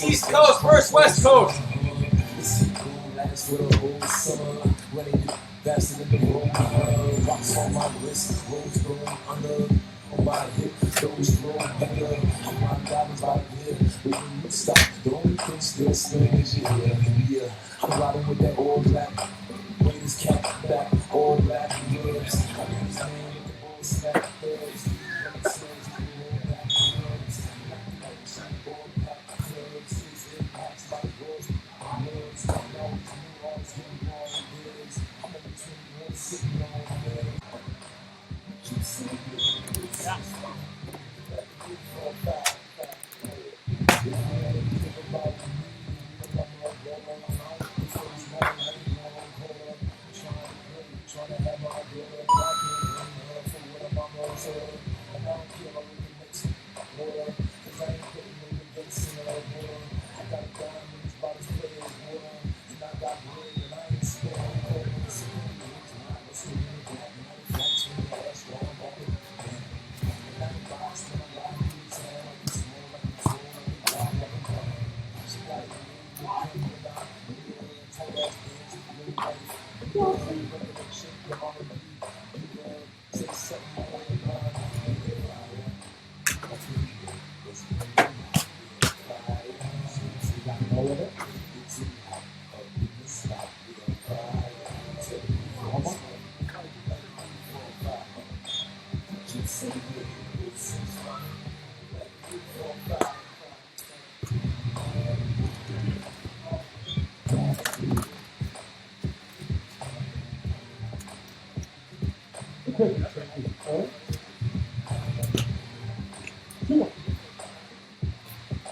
East Coast versus West Coast. I'm riding with that all black. Ladies cat back, all black ribs. I got his name with the bull snap birds.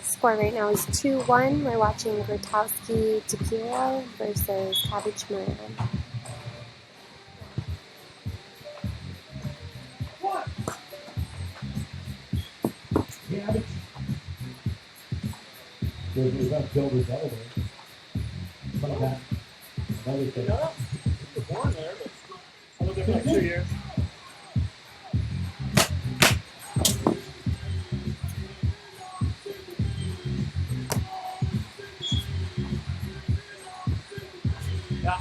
Score right now is 2-1. We're watching Grotowksi, DiPierro versus Cabbage, Moran. There's not builders elevator. Like that. Another thing. No, you were born there, but I lived there for like 2 years. Yeah.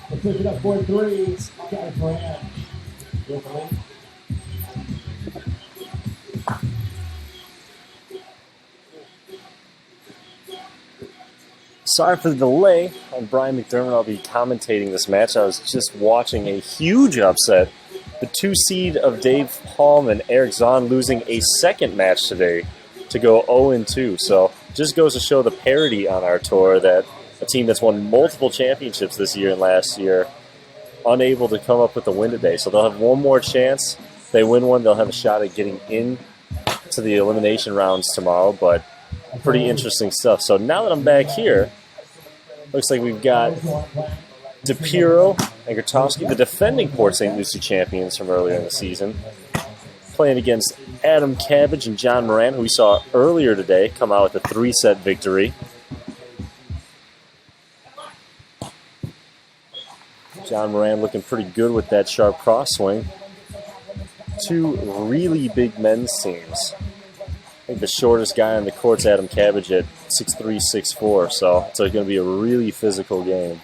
Let's push it up 4-3. Cabbage, Moran. With the lead. Sorry for the delay. I'm Brian McDermott. I'll be commentating this match. I was just watching a huge upset. The 2 seed of Dave Palm and Eric Zahn losing a second match today to go 0-2. So just goes to show the parity on our tour that a team that's won multiple championships this year and last year, unable to come up with a win today. So they'll have one more chance. If they win one, they'll have a shot at getting in to the elimination rounds tomorrow. But pretty interesting stuff. So now that I'm back here, looks like we've got DiPierro and Grotowski, the defending Port St. Lucie champions from earlier in the season, playing against Adam Cabbage and John Moran, who we saw earlier today come out with a 3-set victory. John Moran looking pretty good with that sharp cross swing. 2 really big men's teams. I think the shortest guy on the court's Adam Cabbage at 6'3", 6'4", so it's going to be a really physical game.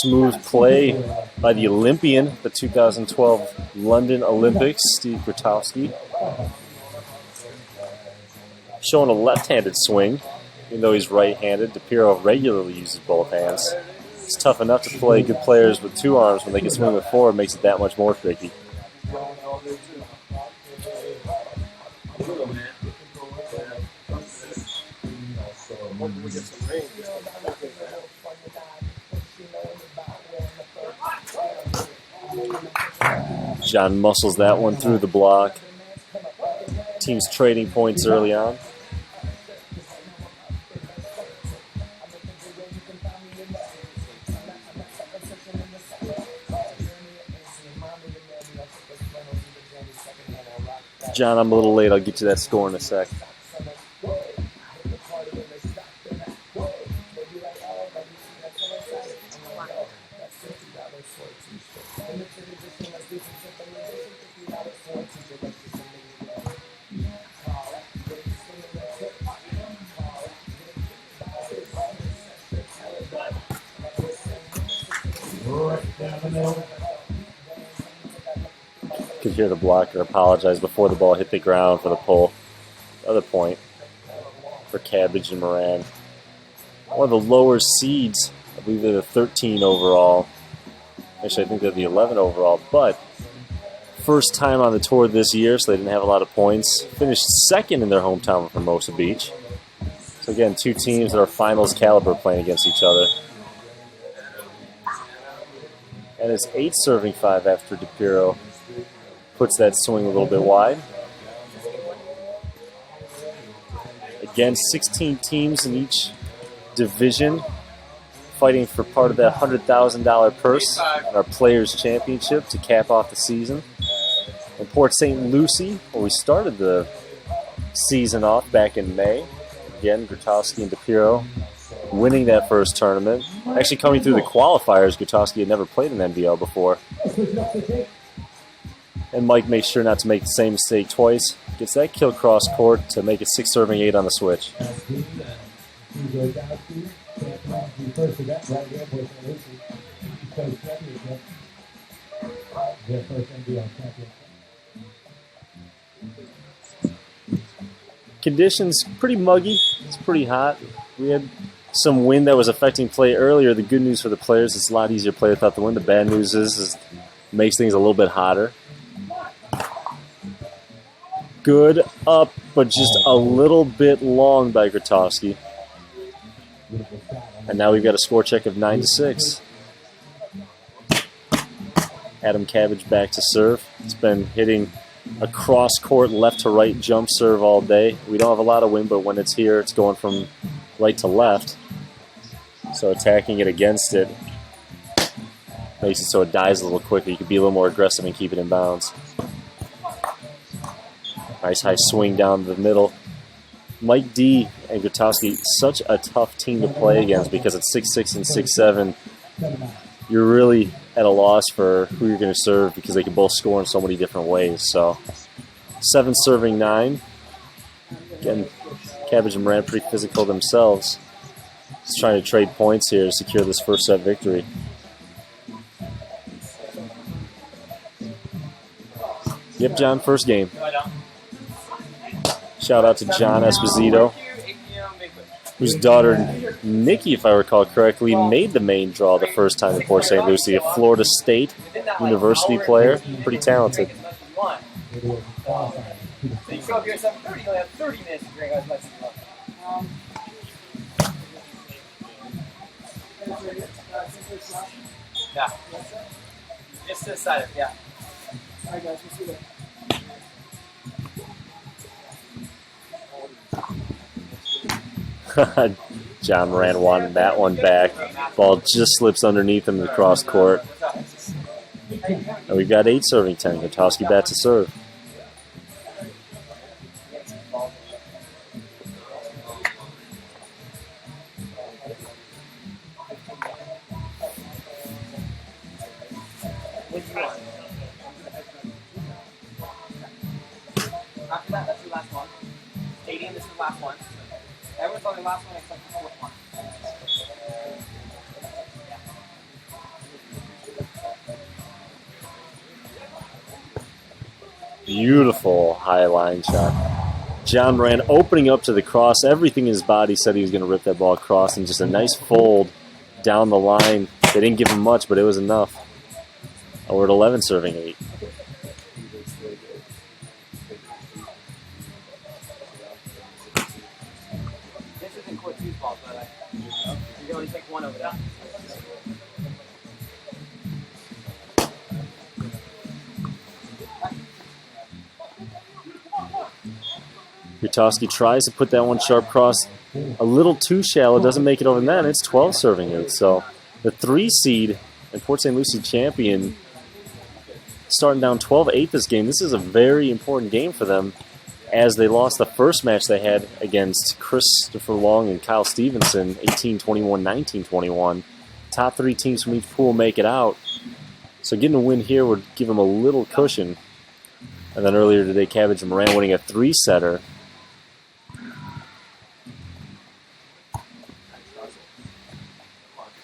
Smooth play by the Olympian, the 2012 London Olympics, Steve Grotowski. Showing a left-handed swing, even though he's right-handed. DiPierro regularly uses both hands. It's tough enough to play good players with two arms. When they can swing with four, it makes it that much more tricky. John muscles that one through the block. Team's trading points early on. John, I'm a little late. I'll get you that score in a sec. Could hear the blocker apologize before the ball hit the ground for the pull. Another point for Cabbage and Moran. One of the lower seeds. I believe they're the 13 overall. Actually, I think they're the 11 overall. But first time on the tour this year, so they didn't have a lot of points. Finished second in their hometown of Hermosa Beach. So again, two teams that are finals caliber playing against each other. And it's 8 serving 5 after DiPierro puts that swing a little bit wide. Again, 16 teams in each division fighting for part of that $100,000 purse in our Players' Championship to cap off the season. In Port St. Lucie, where we started the season off back in May. Again, Grotowski and DiPierro winning that first tournament. Actually coming through the qualifiers, Grotowski had never played an NBL before. And Mike makes sure not to make the same mistake twice. Gets that kill cross court to make it 6 serving 8 on the switch. Conditions pretty muggy. It's pretty hot. We had some wind that was affecting play earlier. The good news for the players, it's a lot easier to play without the wind. The bad news is it makes things a little bit hotter. Good up, but just a little bit long by Grotowski. And now we've got a score check of 9-6. Adam Cabbage back to serve. It's been hitting a cross-court left-to-right jump serve all day. We don't have a lot of wind, but when it's here, it's going from right to left. So attacking it against it makes it so it dies a little quicker. You can be a little more aggressive and keep it in bounds. Nice high swing down the middle. Mike D and Grotowski, such a tough team to play against because at 6'6" and 6'7", you're really at a loss for who you're going to serve because they can both score in so many different ways. So 7 serving 9. Again, Cabbage and Moran pretty physical themselves. Just trying to trade points here to secure this first set victory. Yep, John, first game. Shout out to John Esposito, whose daughter Nikki, if I recall correctly, made the main draw the first time in Port St. Lucie, a Florida State University player. Pretty talented. So you show up here at 7:30, you'll have 30 minutes to drink as much as you want. Yeah. Just to the side of it, yeah. All right, guys, we'll see you later. John Moran wanted that one back. Ball just slips underneath him across court. And we've got 8 serving 10. Grotowski back to serve. After that, that's your last one. Stadium, this is the last one. Everyone's on the last one except the fourth one. Beautiful high line shot. John Moran opening up to the cross. Everything in his body said he was going to rip that ball across, and just a nice fold down the line. They didn't give him much, but it was enough. Oh, we're at 11 serving 8. This isn't quick use ball, but you can only take one of it. Grotowski tries to put that one sharp cross a little too shallow, doesn't make it over net. It's 12 serving 8. So the 3 seed and Port St. Lucie champion starting down 12-8 this game. This is a very important game for them, as they lost the first match they had against Christopher Long and Kyle Stevenson, 18-21, 19-21. Top 3 teams from each pool make it out. So getting a win here would give them a little cushion. And then earlier today, Cabbage and Moran winning a 3-setter.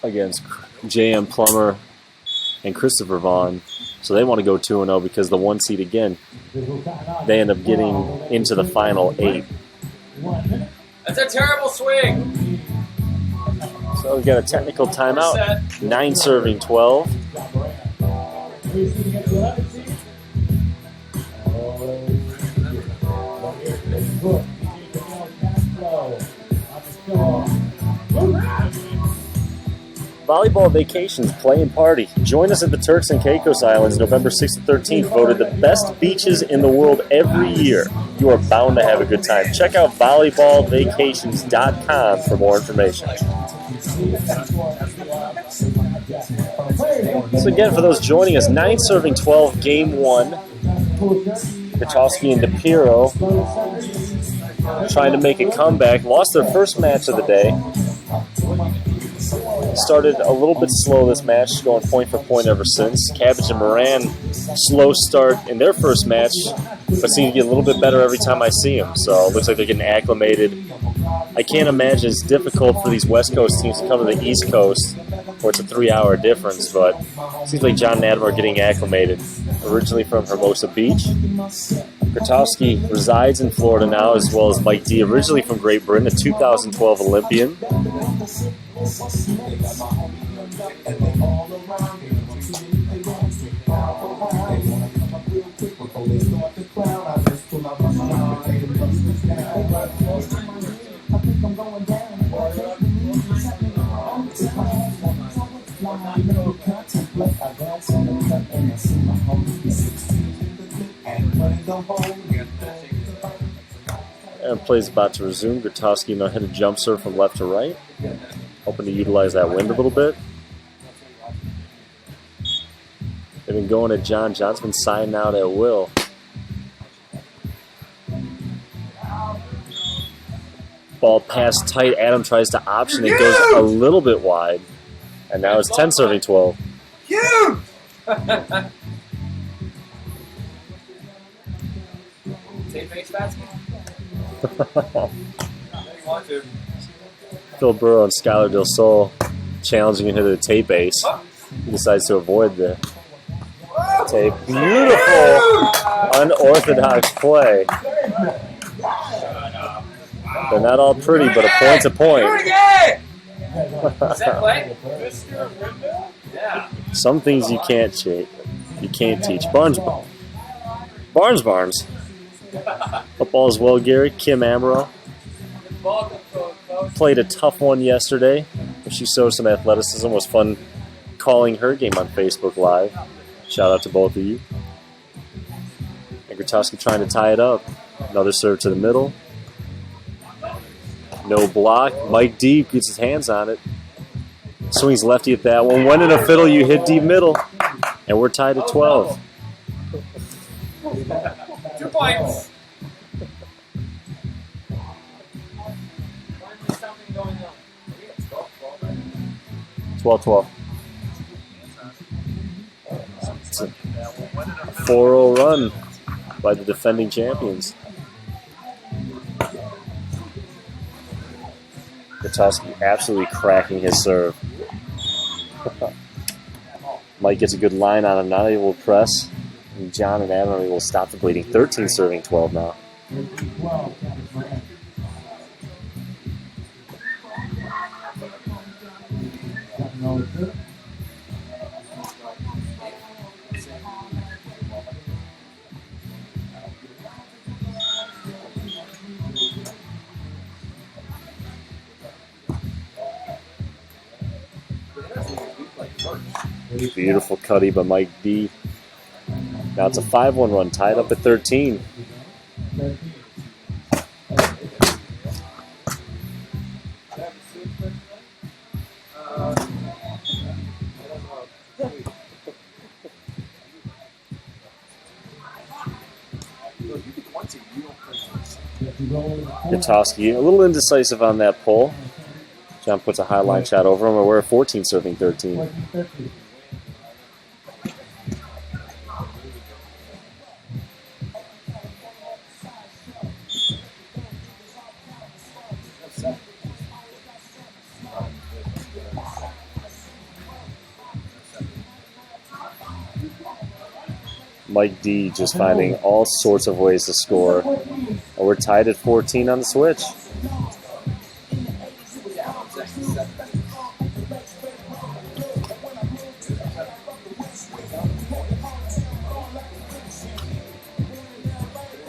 Against J.M. Plummer and Christopher Vaughn. So they want to go 2-0 because the 1 seed again, they end up getting into the final 8. That's a terrible swing. So we've got a technical timeout. 9 serving 12. Volleyball Vacations Play and Party. Join us at the Turks and Caicos Islands November 6th and 13th, voted the best beaches in the world every year. You are bound to have a good time. Check out volleyballvacations.com for more information. So again, for those joining us, 9 serving 12, game 1. Grotowski and DiPierro trying to make a comeback. Lost their first match of the day. Started a little bit slow this match, going point for point ever since. Cabbage and Moran, slow start in their first match, but seem to get a little bit better every time I see them. So it looks like they're getting acclimated. I can't imagine it's difficult for these West Coast teams to come to the East Coast, where it's a 3-hour difference, but it seems like John and Adam are getting acclimated. Originally from Hermosa Beach. Grotowski resides in Florida now, as well as Mike D, originally from Great Britain, a 2012 Olympian. And play's about to resume. Grotowski hit a jump serve from left to right, hoping to utilize that wind a little bit. They've been going at John. John's been signing out at will. Ball passed tight. Adam tries to option. It goes a little bit wide. And now it's 10 serving 12. Huge! Phil Burrow and Skylar Del Sol challenging him to the tape ace. He decides to avoid the tape. Beautiful unorthodox play. They're not all pretty, but a point's a point. Is that play? Yeah. Some things you can't teach. Barnes. Up all as well, Gary. Kim Amaro played a tough one yesterday. She showed some athleticism. It was fun calling her game on Facebook Live. Shout out to both of you. And Grotowski trying to tie it up. Another serve to the middle. No block. Mike D gets his hands on it. Swings lefty at that one. When in a fiddle, you hit deep middle. And we're tied at 12. 2 points. 12-12. It's a 4-0 run by the defending champions. Grotowski absolutely cracking his serve. Mike gets a good line on him, not able to press. And John and Emily will stop the bleeding. 13 serving 12 now. 13-12, Cabbage Moran. Second roll is good. Beautiful cutty by Mike D. Now it's a 5-1 run, tied up at 13. 13. Grotowski a little indecisive on that pull. John puts a high line shot over him, and we're at 14 serving 13. 14-13. Mike D just finding all sorts of ways to score. And we're tied at 14 on the switch.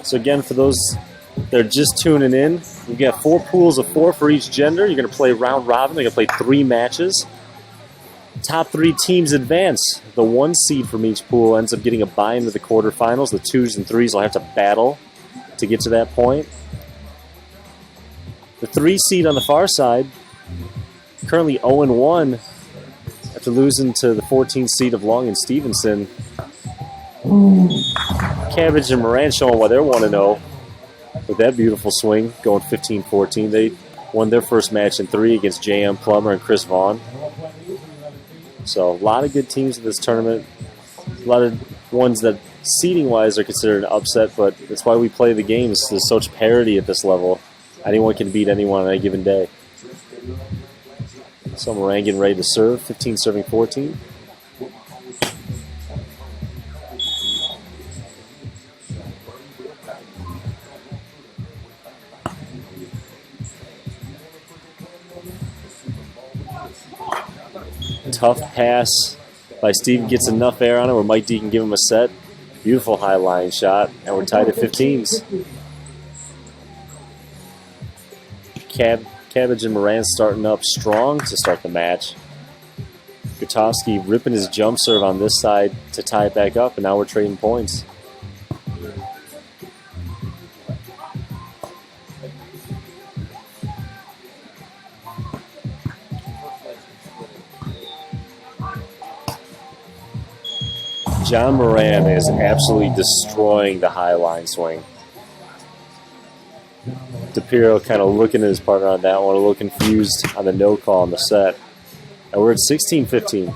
So again, for those that are just tuning in, we got 4 pools of 4 for each gender. You're going to play round robin. They're going to play 3 matches. Top 3 teams advance. The 1 seed from each pool ends up getting a bye into the quarterfinals. The 2s and 3s will have to battle to get to that point. The 3 seed on the far side, currently 0-1 after losing to the 14 seed of Long and Stevenson. Cabbage and Moran showing why they're 1-0 with that beautiful swing, going 15-14. They won their first match in 3 against J.M. Plummer and Chris Vaughn. So a lot of good teams in this tournament. A lot of ones that seeding-wise are considered an upset, but that's why we play the games. There's such parity at this level. Anyone can beat anyone on any given day. So Moran getting ready to serve, 15 serving 14. Tough pass by Steve, gets enough air on it where Mike D can give him a set. Beautiful high line shot, and we're tied at 15s. Cabbage and Moran starting up strong to start the match. Grotowski ripping his jump serve on this side to tie it back up, and now we're trading points. John Moran is absolutely destroying the high line swing. DiPierro kind of looking at his partner on that one, a little confused on the no call on the set. And we're at 16-15.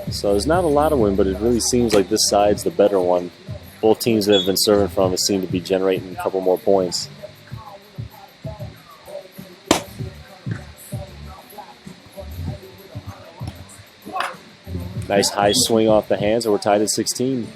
So there's not a lot of win, but it really seems like this side's the better one. Both teams that have been serving from it seem to be generating a couple more points. Nice high swing off the hands, and we're tied at 16.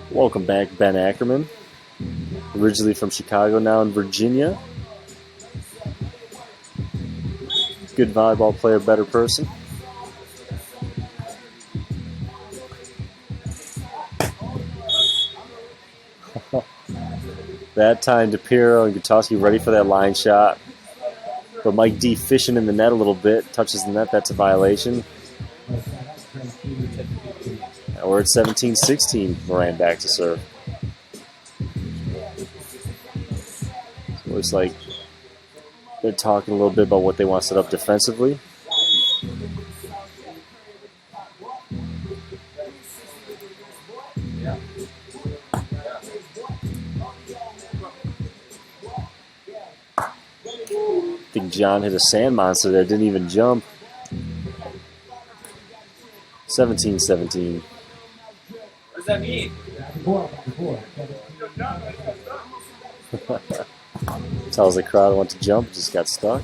Welcome back, Ben Ackerman. Originally from Chicago, now in Virginia. Good volleyball player, better person. That time, DiPierro and Grotowski ready for that line shot. But Mike D fishing in the net a little bit. Touches the net, that's a violation. And we're at 17-16. Moran back to serve. So it looks like They're talking a little bit about what they want to set up defensively. I think John hit a sand monster there, didn't even jump. 17-17. What does that mean? Tells the crowd went to jump, just got stuck.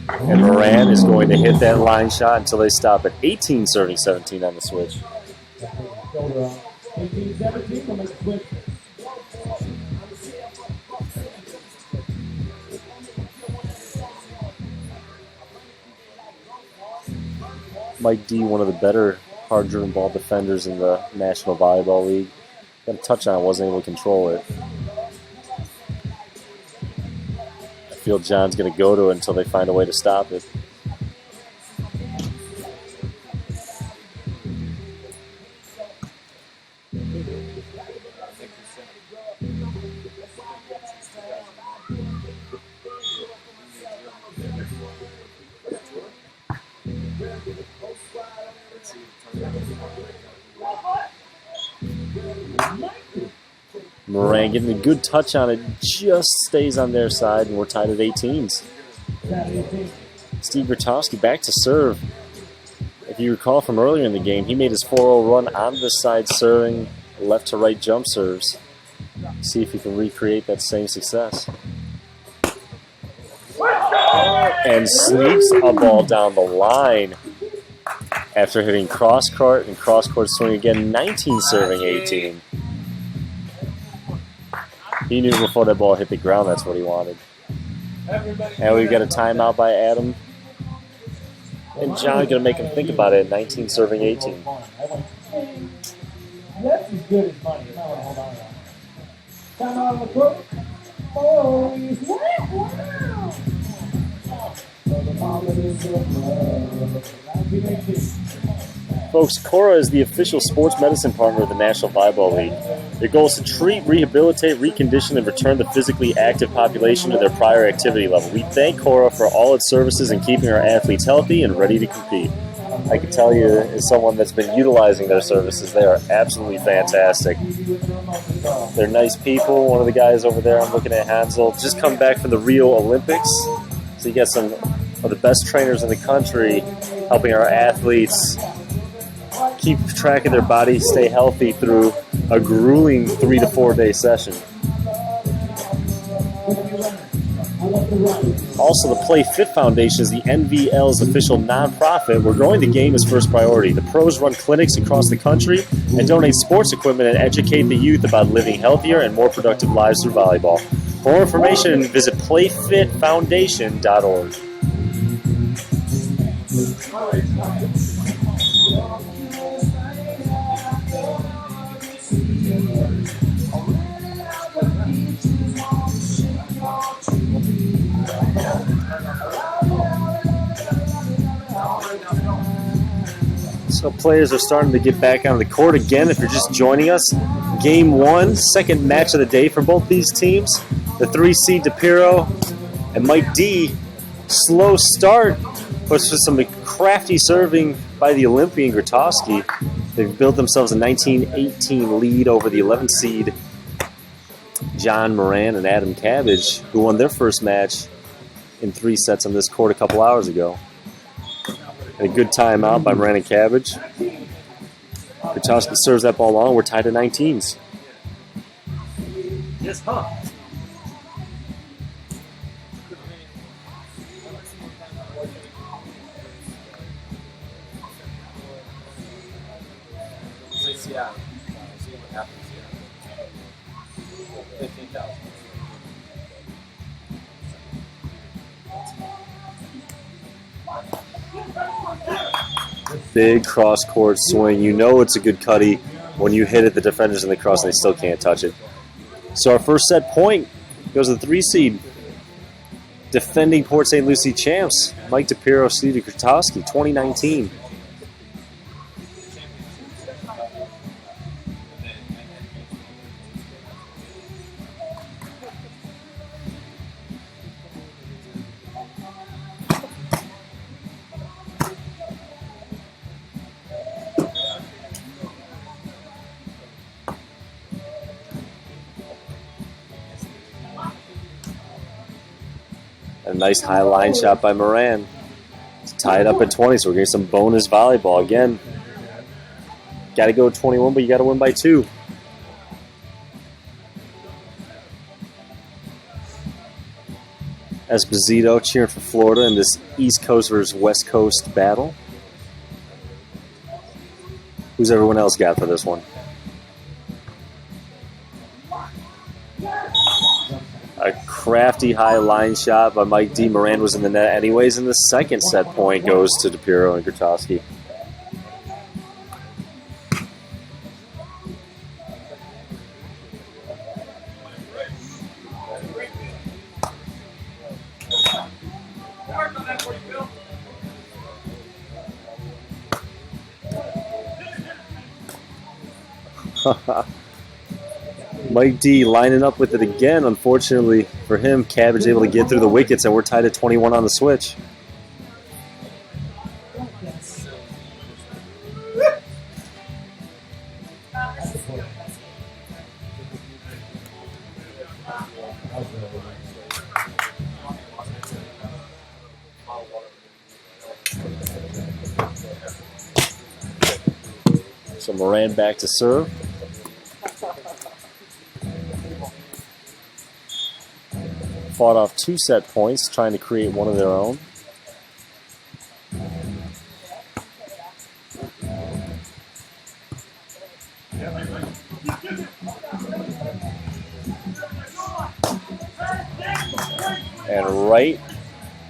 And Moran is going to hit that line shot until they stop at 18 serving 17 on the switch. 18-17, we'll make a switch. Mike D, one of the better hard-driven ball defenders in the National Volleyball League. Got a touch on it, wasn't able to control it. I feel John's going to go to it until they find a way to stop it. Moran getting a good touch on it, just stays on their side, and we're tied at 18s. Steve Grotowski back to serve. If you recall from earlier in the game, he made his 4-0 run on this side serving left to right jump serves. See if he can recreate that same success. And sneaks a ball down the line after hitting cross court and cross court swing again, 19 serving 18. He knew before that ball hit the ground that's what he wanted. And we've got a timeout by Adam. And John going to make him think about it at 19 serving 18. That's as good as money. You might want to hold on to that. Time out on the court. Oh, he's wow. Folks, Cora is the official sports medicine partner of the National Volleyball League. Their goal is to treat, rehabilitate, recondition, and return the physically active population to their prior activity level. We thank Cora for all its services in keeping our athletes healthy and ready to compete. I can tell you, as someone that's been utilizing their services, they are absolutely fantastic. They're nice people. One of the guys over there, I'm looking at Hansel, just come back from the Rio Olympics. So you got some of the best trainers in the country helping our athletes keep track of their body, stay healthy through a grueling 3 to 4 day session. Also, the Play Fit Foundation is the NVL's official nonprofit where growing the game is first priority. The pros run clinics across the country and donate sports equipment and educate the youth about living healthier and more productive lives through volleyball. For more information, visit playfitfoundation.org. So players are starting to get back on the court again. If you're just joining us, Game 1, second match of the day for both these teams. The 3-seed DiPierro and Mike D. Slow start, but for some crafty serving by the Olympian Grotowski. They've built themselves a 19-18 lead over the 11-seed John Moran and Adam Cabbage, who won their first match in 3 sets on this court a couple hours ago. And a good timeout by Moran and Cabbage. Grotowski serves that ball long. We're tied at 19s. Yes, huh? Yeah. See what happens here. 15,000. Big cross-court swing. You know it's a good cutty when you hit it. The defenders in the cross, and they still can't touch it. So our first set point goes to the 3-seed. Defending Port St. Lucie champs, Mike DiPierro, Steve Grotowski, 2019. A nice high line shot by Moran to tie it up at 20, so we're getting some bonus volleyball. Again, got to go 21, but you got to win by 2. Esposito cheering for Florida in this East Coast versus West Coast battle. Who's everyone else got for this one? A crafty high line shot by Mike D. Moran was in the net anyways, and the second set point goes to DiPierro and Grotowski. Mike D lining up with it again. Unfortunately for him, Cabbage able to get through the wickets, and we're tied at 21 on the switch. So Moran back to serve. Fought off 2 set points, trying to create one of their own. And right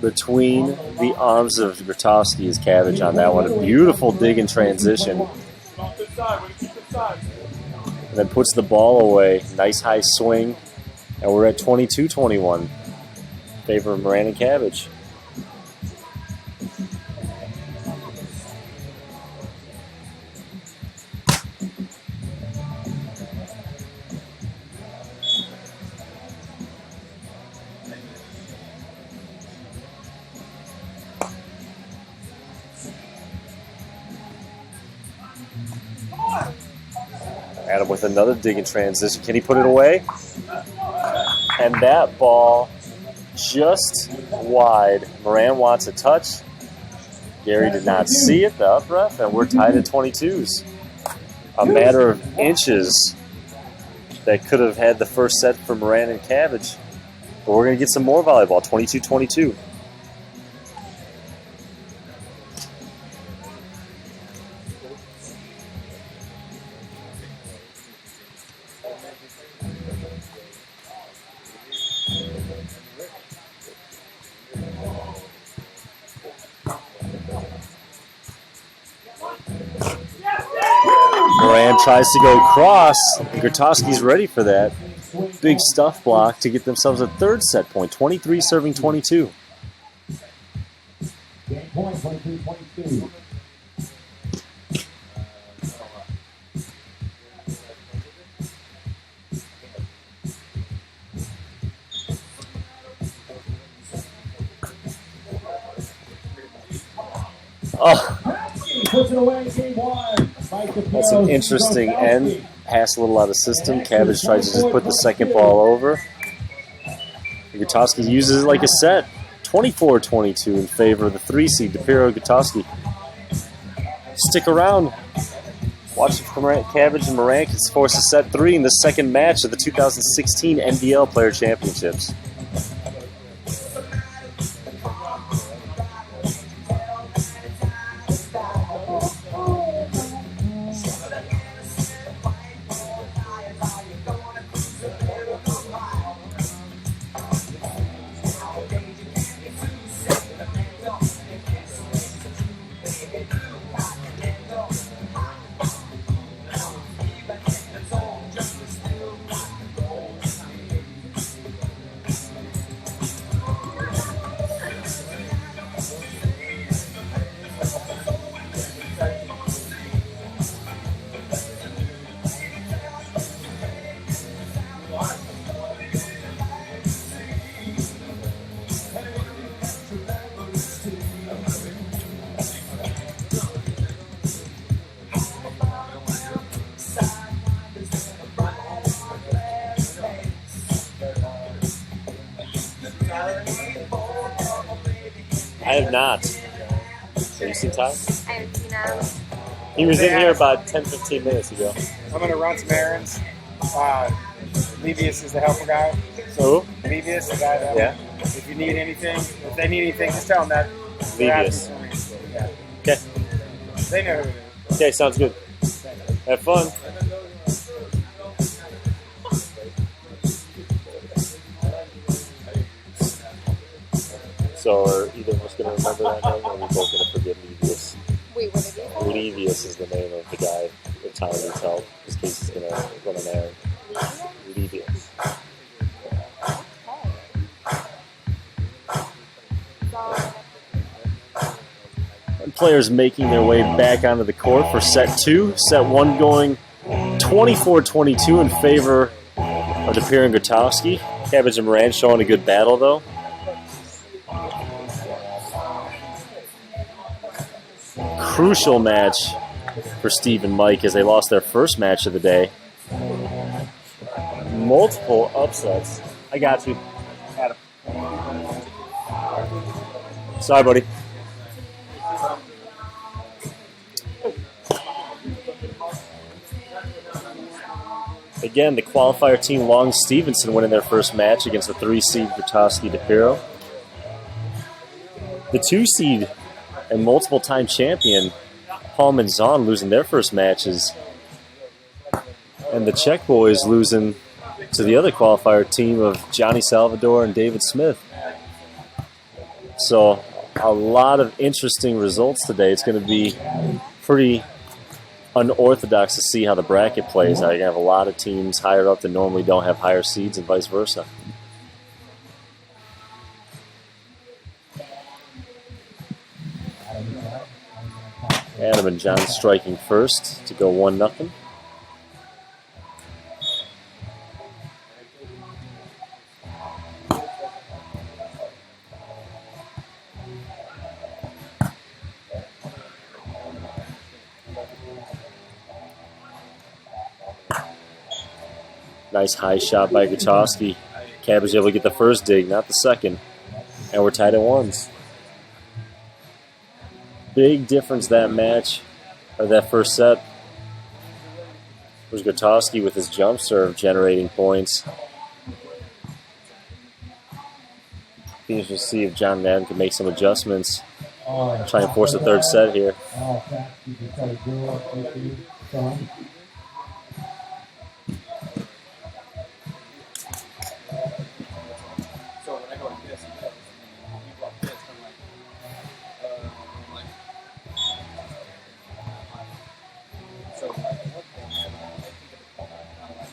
between the arms of Grotowski is Cabbage on that one. A beautiful dig and transition. And then puts the ball away. Nice high swing. And we're at 22-21 in favor of Moran and Cabbage. Adam with another dig and transition. Can he put it away? And that ball just wide. Moran wants a touch. Gary did not see it, the up ref, and we're tied at 22s. A matter of inches that could have had the first set for Moran and Cabbage. But we're going to get some more volleyball, 22-22. Moran tries to go across. Grotowski's ready for that. Big stuff block to get themselves a third set point. 23 serving 22. Game point, 23-22. Oh, Puts it away, game 1. that's an interesting end. Pass a little out of system. Cabbage tries to just put the second ball over. Grotowski uses it like a set. 24-22 in favor of the 3 seed, DiPierro Grotowski. Stick around. Watch if Cabbage and Moran can force a set 3 in the second match of the 2016 NBL Player Championships. I have not. Have you seen Ty? I haven't seen him. He was in here about 10-15 minutes ago. I'm going to run some errands. Levius is the helper guy. So who? Levius, the guy that, Yeah. if you need anything, if they need anything, just tell them that. Levius. Yeah. Okay. They know who it is. Okay, sounds good. Have fun. So are either of us going to remember that name, or are we both going to forget Levius? Wait, what did you say? Levius is the name of the guy that Tyler needs help. His case is going to run an errand. Levius. And players making their way back onto the court for set 2. Set 1 going 24-22 in favor of DiPierro and Grotowski. Cabbage and Moran showing a good battle, though. Crucial match for Steve and Mike as they lost their first match of the day. Multiple upsets. I got you. Adam. Sorry, buddy. Again, the qualifier team Long Stevenson winning their first match against the 3-seed Grotowski DiPierro. The 2-seed and multiple-time champion Palm and Zahn losing their first matches. And the Czech boys losing to the other qualifier team of Johnny Salvador and David Smith. So a lot of interesting results today. It's going to be pretty unorthodox to see how the bracket plays. I have a lot of teams higher up that normally don't have higher seeds and vice versa. Adam and John striking first to go 1-0. Nice high shot by Grotowski. Cabbage able to get the first dig, not the second. And we're tied at 1s. Big difference that match, or that first set, was Grotowski with his jump serve generating points. Be interesting to see if John and Adam can make some adjustments. Try and force a third set here.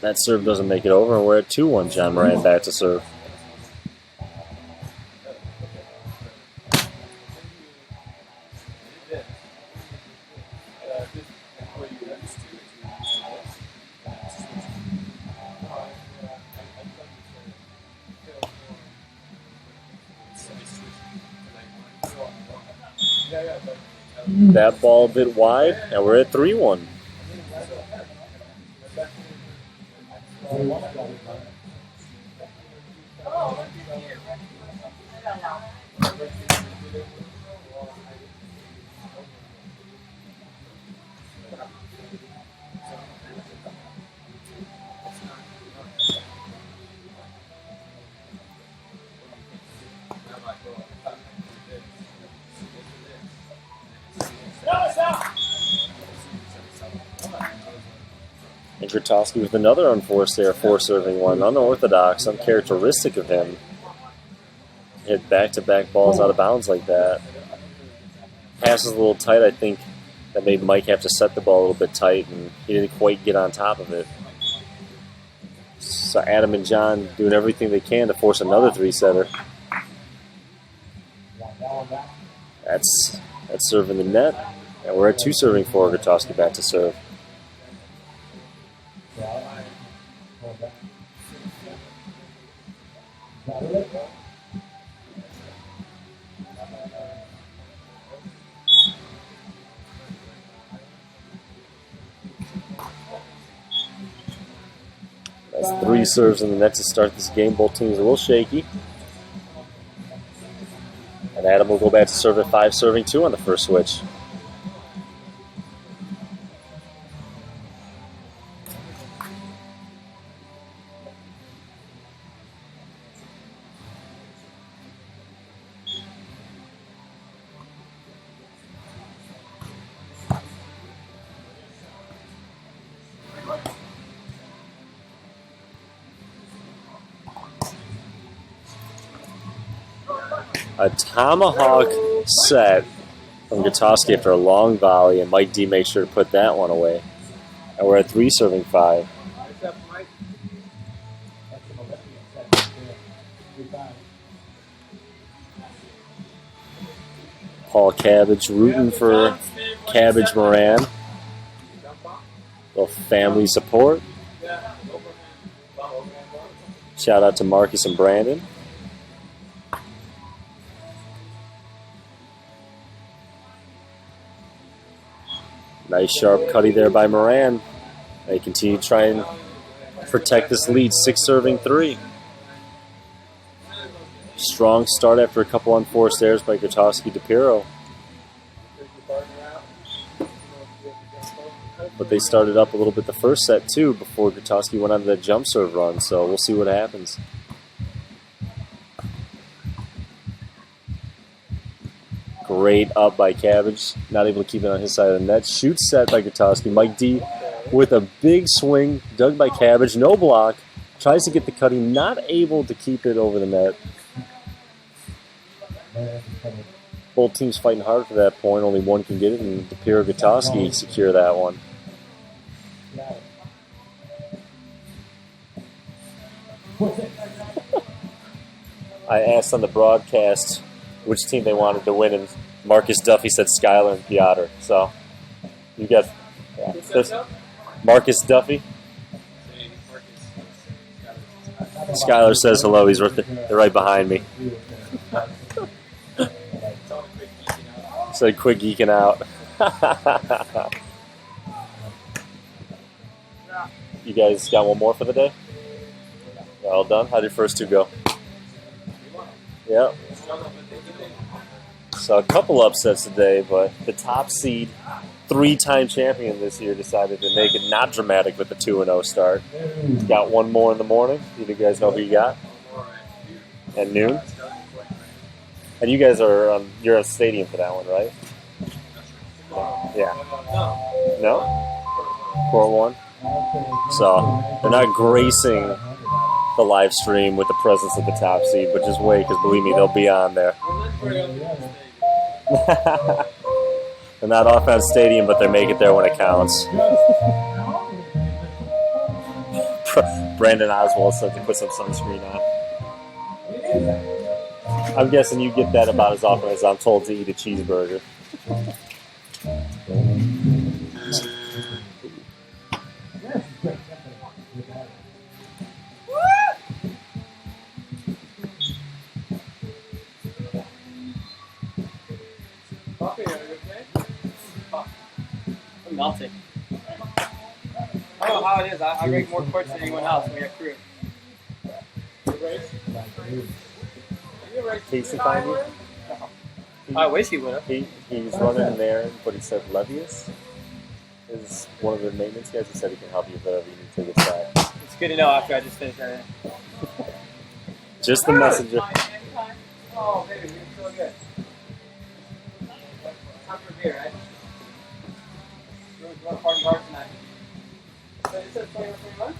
That serve doesn't make it over, and we're at 2-1. John Moran back to serve. That ball a bit wide, and we're at 3-1. And Grotowski with another unforced there, 4-serving one. Unorthodox, uncharacteristic of him. Hit back-to-back balls out of bounds like that. Pass is a little tight, I think. That made Mike have to set the ball a little bit tight, and he didn't quite get on top of it. So Adam and John doing everything they can to force another 3-setter. That's serving the net. And we're at 2-serving for Grotowski back to serve. That's 3 serves in the net to start this game. Both teams a little shaky. And Adam will go back to serve at 5, serving 2 on the first switch. A tomahawk set from Grotowski after a long volley, and Mike D made sure to put that one away. And we're at 3 serving 5. Paul Cabbage rooting for Cabbage Moran. Little family support. Shout out to Marcus and Brandon. Nice sharp cutty there by Moran. They continue to try and protect this lead, 6 serving 3. Strong start after a couple unforced errors by Grotowski DiPierro. But they started up a little bit the first set too before Grotowski went on that jump serve run, so we'll see what happens. Great up by Cabbage, not able to keep it on his side of the net. Shoot set by Grotowski. Mike D with a big swing, dug by Cabbage, no block. Tries to get the cutting, not able to keep it over the net. Both teams fighting hard for that point. Only one can get it, and DiPierro Grotowski secure that one. I asked on the broadcast which team they wanted to win, and Marcus Duffy said Skylar and Piotr. So you got Marcus Duffy. Skylar says hello. He's right there. They're right behind me. Said quit geeking out. You guys got one more for the day? All done? How'd your first 2 go? Yeah. So a couple upsets today, but the top seed, 3-time champion this year, decided to make it not dramatic with the 2-0 start. Got one more in the morning. You guys know who you got? At noon? And you guys are you're at stadium for that one, right? Yeah. No? 4-1? So they're not gracing the live stream with the presence of the top seed, but just wait, because believe me, they'll be on there. They're not off on stadium, but they make it there when it counts. Brandon Oswald said to put some sunscreen on. I'm guessing you get that about as often as I'm told to eat a cheeseburger. I'm melting. I don't know how it is. I rake more courts than anyone else when we have crew. Casey find you? I wish he would have. He's running in there, but he said Levius is one of the maintenance guys. He said he can help you with whatever you need to get back. It's good to know after I just finished that. Just the messenger. Oh, baby, you're so good. Time for a beer, right? You want to party hard tonight? So you said 21?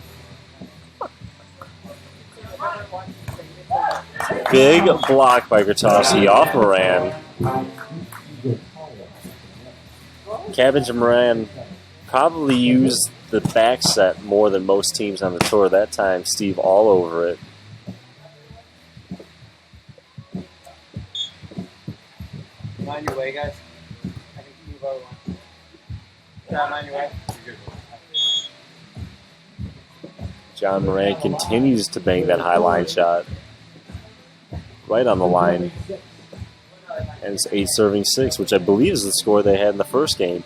Big block by Grotowski off Moran. Cabbage and Moran probably used the back set more than most teams on the tour. That time, Steve all over it. Mind your way, guys. I can move over one. Yeah, mind your way. John Moran continues to bang that high line shot. Right on the line. And it's 8 serving 6, which I believe is the score they had in the first game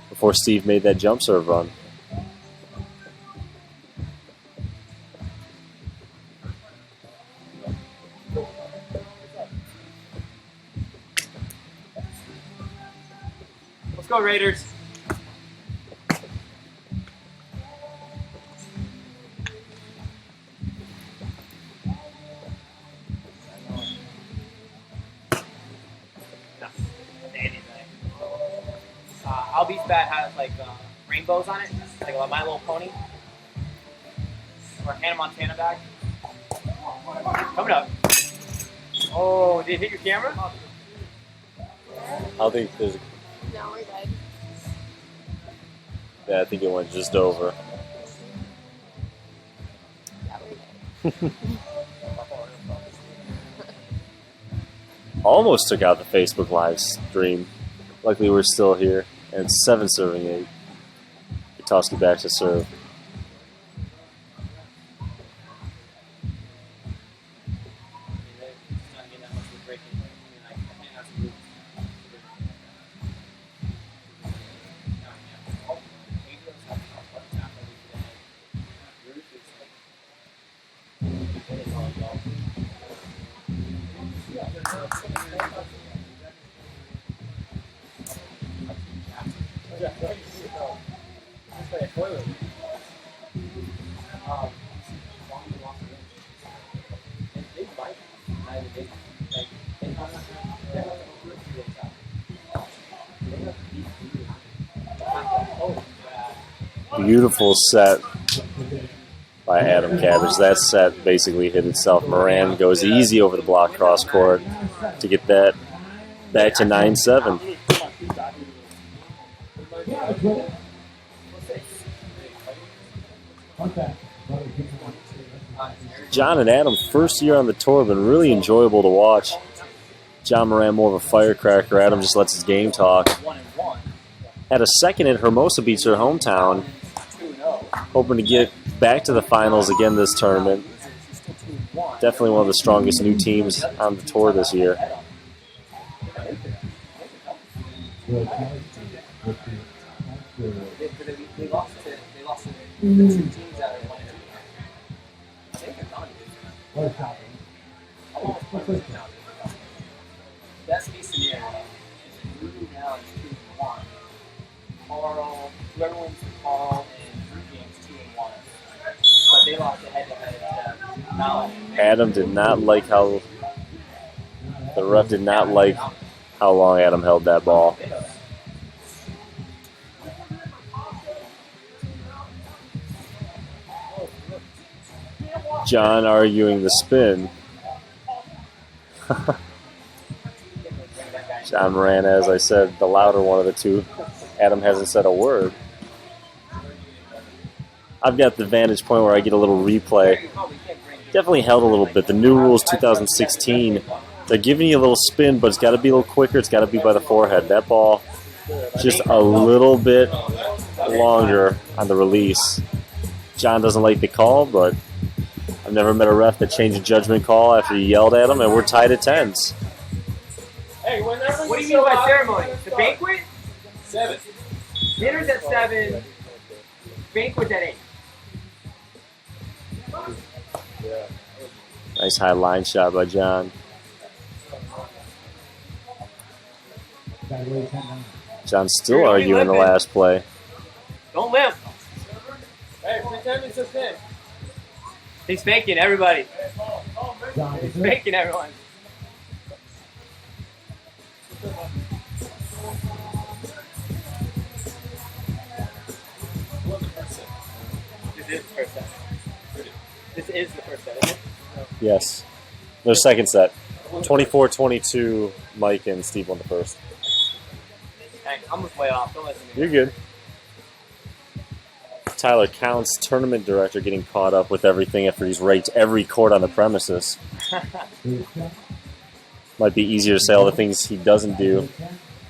before Steve made that jump serve run. go, Raiders. Albie's bat has like rainbows on it, like a My Little Pony. Or Hannah Montana bag. Coming up. Oh, did it hit your camera? I think there's. No, we're good. Yeah, I think it went just over. Yeah, we're good. Almost took out the Facebook live stream. Luckily, we're still here. And it's 7-8. Grotowksi back to serve. Beautiful set by Adam Cabbage. That set basically hit itself. Moran goes easy over the block cross court to get that back to 9-7. John and Adam, first year on the tour, been really enjoyable to watch. John Moran more of a firecracker. Adam just lets his game talk. Had a second at Hermosa Beach, their hometown. Hoping to get back to the finals again this tournament. Definitely one of the strongest new teams on the tour this year. They lost to the two teams that are winning. I think they're done. Best case scenario is Drew now is 2-1. Carl, whoever wins the Carl and Drew games 2-1. But they lost the head-to-head to Malin. Adam did not like how the ref did not like how long Adam held that ball. John arguing the spin. John Moran, as I said, the louder one of the two. Adam hasn't said a word. I've got the vantage point where I get a little replay. Definitely held a little bit. The new rules 2016, they're giving you a little spin, but it's got to be a little quicker. It's got to be by the forehead. That ball just a little bit longer on the release. John doesn't like the call, but I've never met a ref that changed a judgment call after you yelled at him, and we're tied at 10s. Hey, what do you mean by ceremony? The banquet? 7. Dinner's at 7. Banquet's at 8. Nice high line shot by John. John's still arguing the last play. Don't limp. Hey, pretend it's a 10. He's spanking everybody. He's spanking everyone. This is the first set. This is the first set, isn't it? Yes. Their second set. 24-22, Mike and Steve won the first. Hey, I'm just way off. Don't listen to me. You're good. Tyler Counts, tournament director, getting caught up with everything after he's raked every court on the premises. Might be easier to say all the things he doesn't do.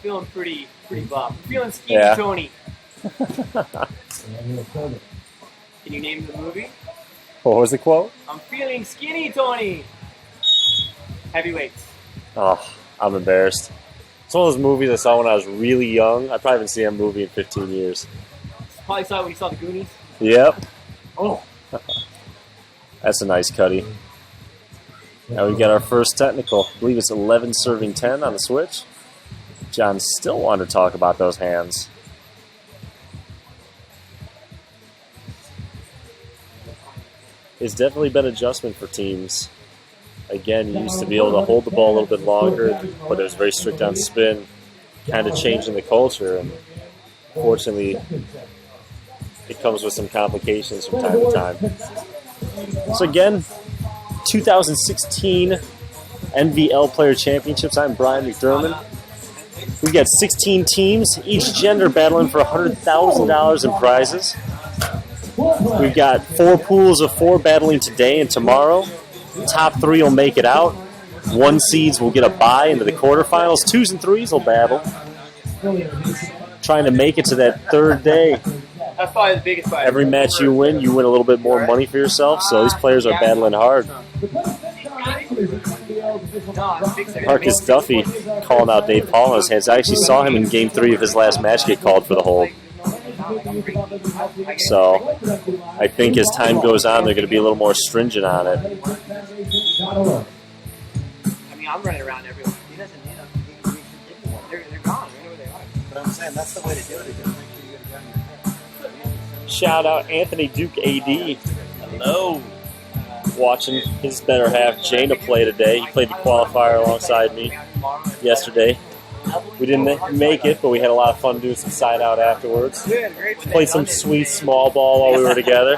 Feeling pretty bummed. Feeling skinny, Yeah. Tony. Can you name the movie? What was the quote? I'm feeling skinny, Tony. Heavyweights. Oh, I'm embarrassed. It's one of those movies I saw when I was really young. I probably haven't seen a movie in 15 years. Probably saw it when you saw the Goonies. Yep. Oh. That's a nice cutty. Now we got our first technical. I believe it's 11 serving 10 on the switch. John still wanted to talk about those hands. It's definitely been an adjustment for teams. Again, you used to be able to hold the ball a little bit longer, but it was very strict on spin, kind of changing the culture. And fortunately, it comes with some complications from time to time. So again, 2016 NVL Player Championships. I'm Brian McDermott. We've got 16 teams, each gender battling for $100,000 in prizes. We've got 4 pools of 4 battling today and tomorrow. Top 3 will make it out. 1 seeds will get a bye into the quarterfinals. 2s and 3s will battle. Trying to make it to that 3rd day. That's probably the biggest fight. Every match you win a little bit more money for yourself. So these players are battling hard. Marcus Duffy calling out Dave Paul in his hands. I actually saw him in Game 3 of his last match get called for the hold. So I think as time goes on, they're going to be a little more stringent on it. I mean, I'm running around everywhere. He doesn't, they're gone. They know where they are. But I'm saying that's the way to do it. You gotta make sure you get it done. Shout out Anthony Duke AD. Hello. Watching his better half, Jaina, play today. He played the qualifier alongside me yesterday. We didn't make it, but we had a lot of fun doing some side out afterwards. Played some sweet small ball while we were together.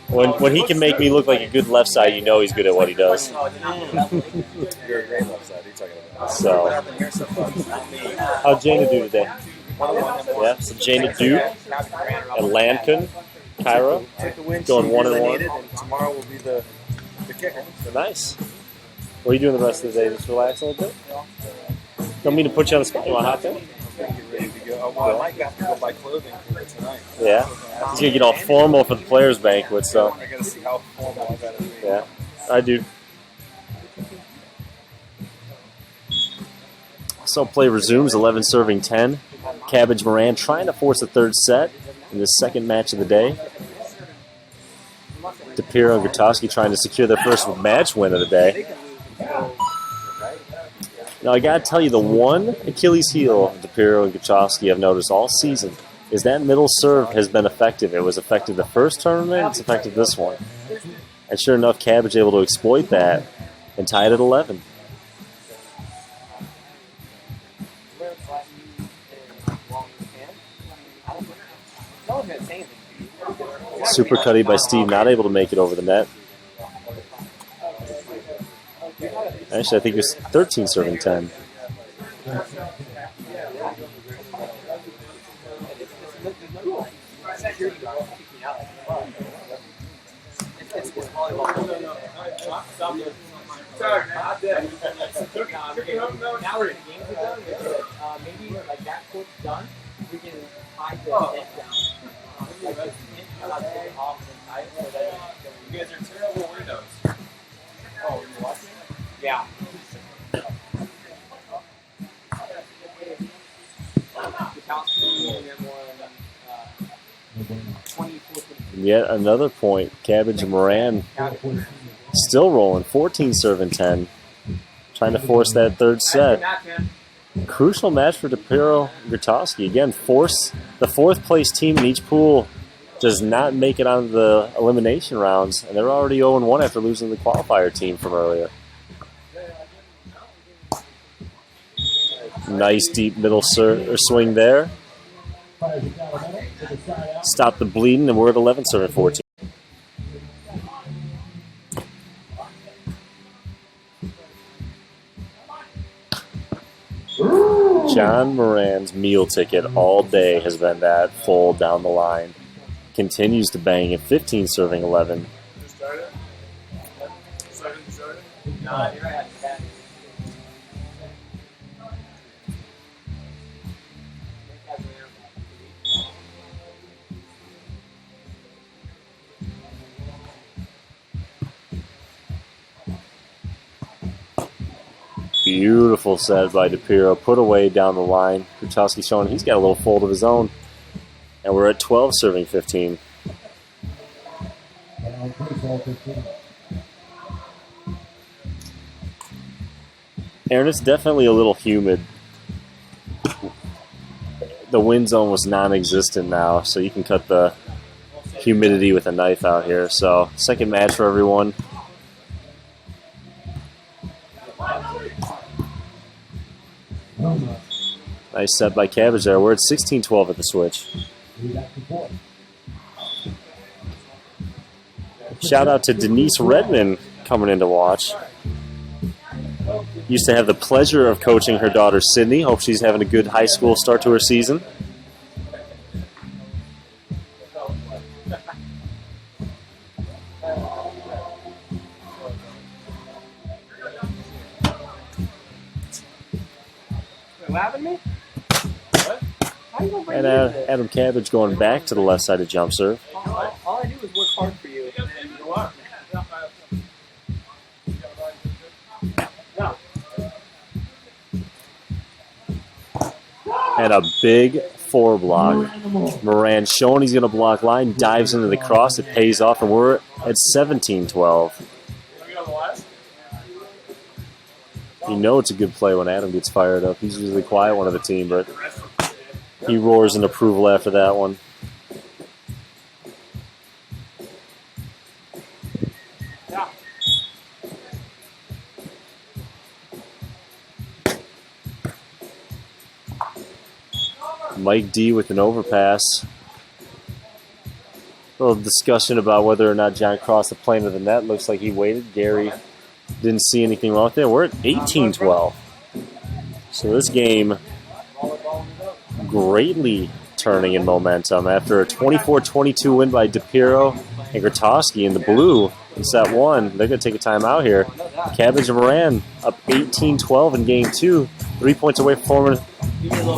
When he can make me look like a good left side, you know he's good at what he does. You're a great left side. You're talking about. So, how'd Jaina do today? Yeah, so Jaina Duke and Lancon, Cairo, going 1-1. And tomorrow will be the kicker. Nice. What are you doing the rest of the day? Just relax a little bit? Don't mean to put you on the spot. You want a hot dog? Get ready to go. Well, I might have to go buy clothing for tonight. Yeah. He's going to get all formal for the players' banquet, so. I got to see how formal I got to be. Yeah, I do. So play resumes, 11 serving 10. Cabbage Moran trying to force a 3rd set in the 2nd match of the day. DiPierro and Grotowksi trying to secure their first match win of the day. Now, I got to tell you, the one Achilles heel DiPierro and Grotowski have noticed all season is that middle serve has been effective. It was effective the first tournament, it's effective this one. And sure enough, Cabbage able to exploit that and tie it at 11. Super cutty by Steve, not able to make it over the net. Actually, I think it was 13 serving 10. Maybe like that court's done, we can hide the net down. You guys are terrible weirdos. Oh, you're watching? Yeah. And yet another point. Cabbage and Moran still rolling. 14 serving 10. Trying to force that 3rd set. Crucial match for DiPierro and Grotowski. Again, the 4th place team in each pool does not make it on the elimination rounds, and they're already 0-1 after losing the qualifier team from earlier. Nice deep middle swing there. Stop the bleeding, and we're at 11 serving 14. John Moran's meal ticket all day has been that full down the line. Continues to bang at 15 serving 11. Beautiful set by DiPierro. Put away down the line. Grotowski showing he's got a little fold of his own. And we're at 12 serving 15. Aaron, it's definitely a little humid the wind zone was non-existent now, so you can cut the humidity with a knife out here. So second match for everyone. Nice set by Cabbage there. We're at 16-12 at the switch. Shout out to Denise Redman coming in to watch. Used to have the pleasure of coaching her daughter Sydney. Hope she's having a good high school start to her season. What happened to me? What? How you gonna bring And Adam Cabbage going back to the left side of jump serve. all I do is work hard for you. And a big 4 block. Moran showing he's going to block line, dives into the cross, it pays off, and we're at 17-12. You know it's a good play when Adam gets fired up. He's usually the quiet one of the team, but he roars in approval after that one. Mike D with an overpass. A little discussion about whether or not John crossed the plane of the net. Looks like he waited. Gary didn't see anything wrong with it. We're at 18-12. So this game greatly turning in momentum after a 24-22 win by DiPierro and Grotowski in the blue in set 1. They're going to take a timeout here. Cabbage and Moran up 18-12 in game 2. 3 points away from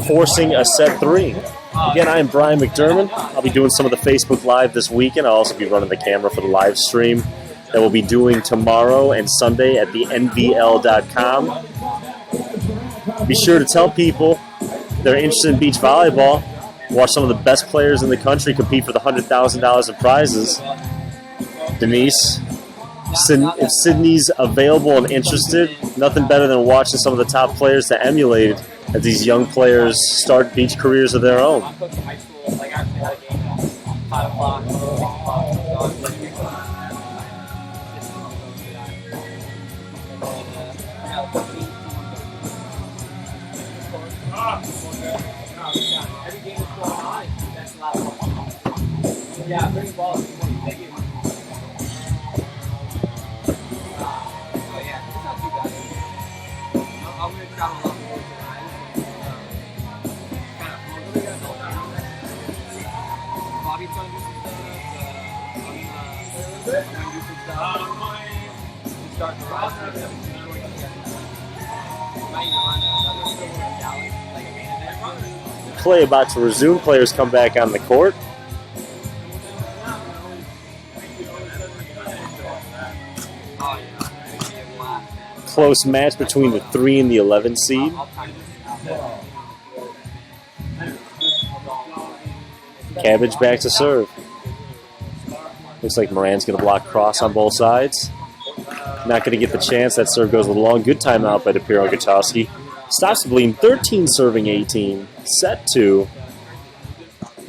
forcing a set 3. Again, I am Brian McDermott. I'll be doing some of the Facebook Live this weekend. I'll also be running the camera for the live stream that we'll be doing tomorrow and Sunday at the NVL.com. Be sure to tell people they're interested in beach volleyball. Watch some of the best players in the country compete for the $100,000 of prizes. Denise, if Sydney's available and interested, nothing better than watching some of the top players to emulate as these young players start beach careers of their own. I'm coaching high school, like actually had a game at 5 o'clock, 6 o'clock. Every game is going on. That's a lot of fun. Yeah, bring the ball. Thank you. Oh yeah, it's not too bad. I'm going to travel a lot more tonight. Bobby's going to do some stuff. I'm going to do some stuff. We start the roster. Might even run another silver in Dallas, like a main event. Play about to resume. Players come back on the court. Oh yeah. Close match between the 3 and the 11 seed. Cabbage back to serve. Looks like Moran's going to block cross on both sides. Not going to get the chance. That serve goes a long. Good timeout by DiPierro and Grotowski. Stops the bleeding. 13 serving 18. Set 2.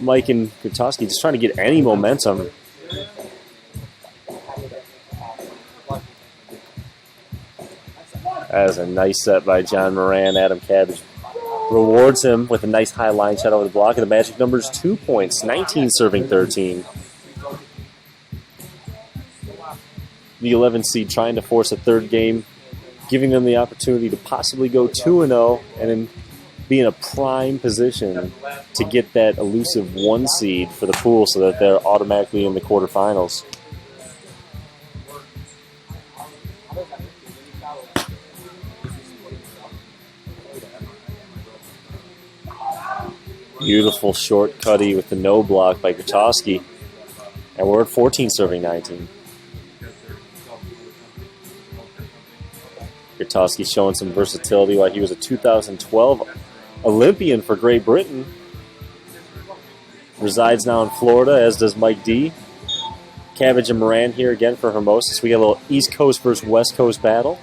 Mike and Grotowski just trying to get any momentum. That is a nice set by John Moran. Adam Cabbage rewards him with a nice high line shot over the block. And the magic number is 2 points. 19 serving 13. The 11 seed trying to force a third game, giving them the opportunity to possibly go 2-0 and then be in a prime position to get that elusive 1 seed for the pool so that they're automatically in the quarterfinals. Beautiful short cutty with the no block by Grotowski. And we're at 14 serving 19. Grotowski showing some versatility while he was a 2012 Olympian for Great Britain. Resides now in Florida, as does Mike D. Cabbage and Moran here again for Hermosa. We got a little East Coast versus West Coast battle.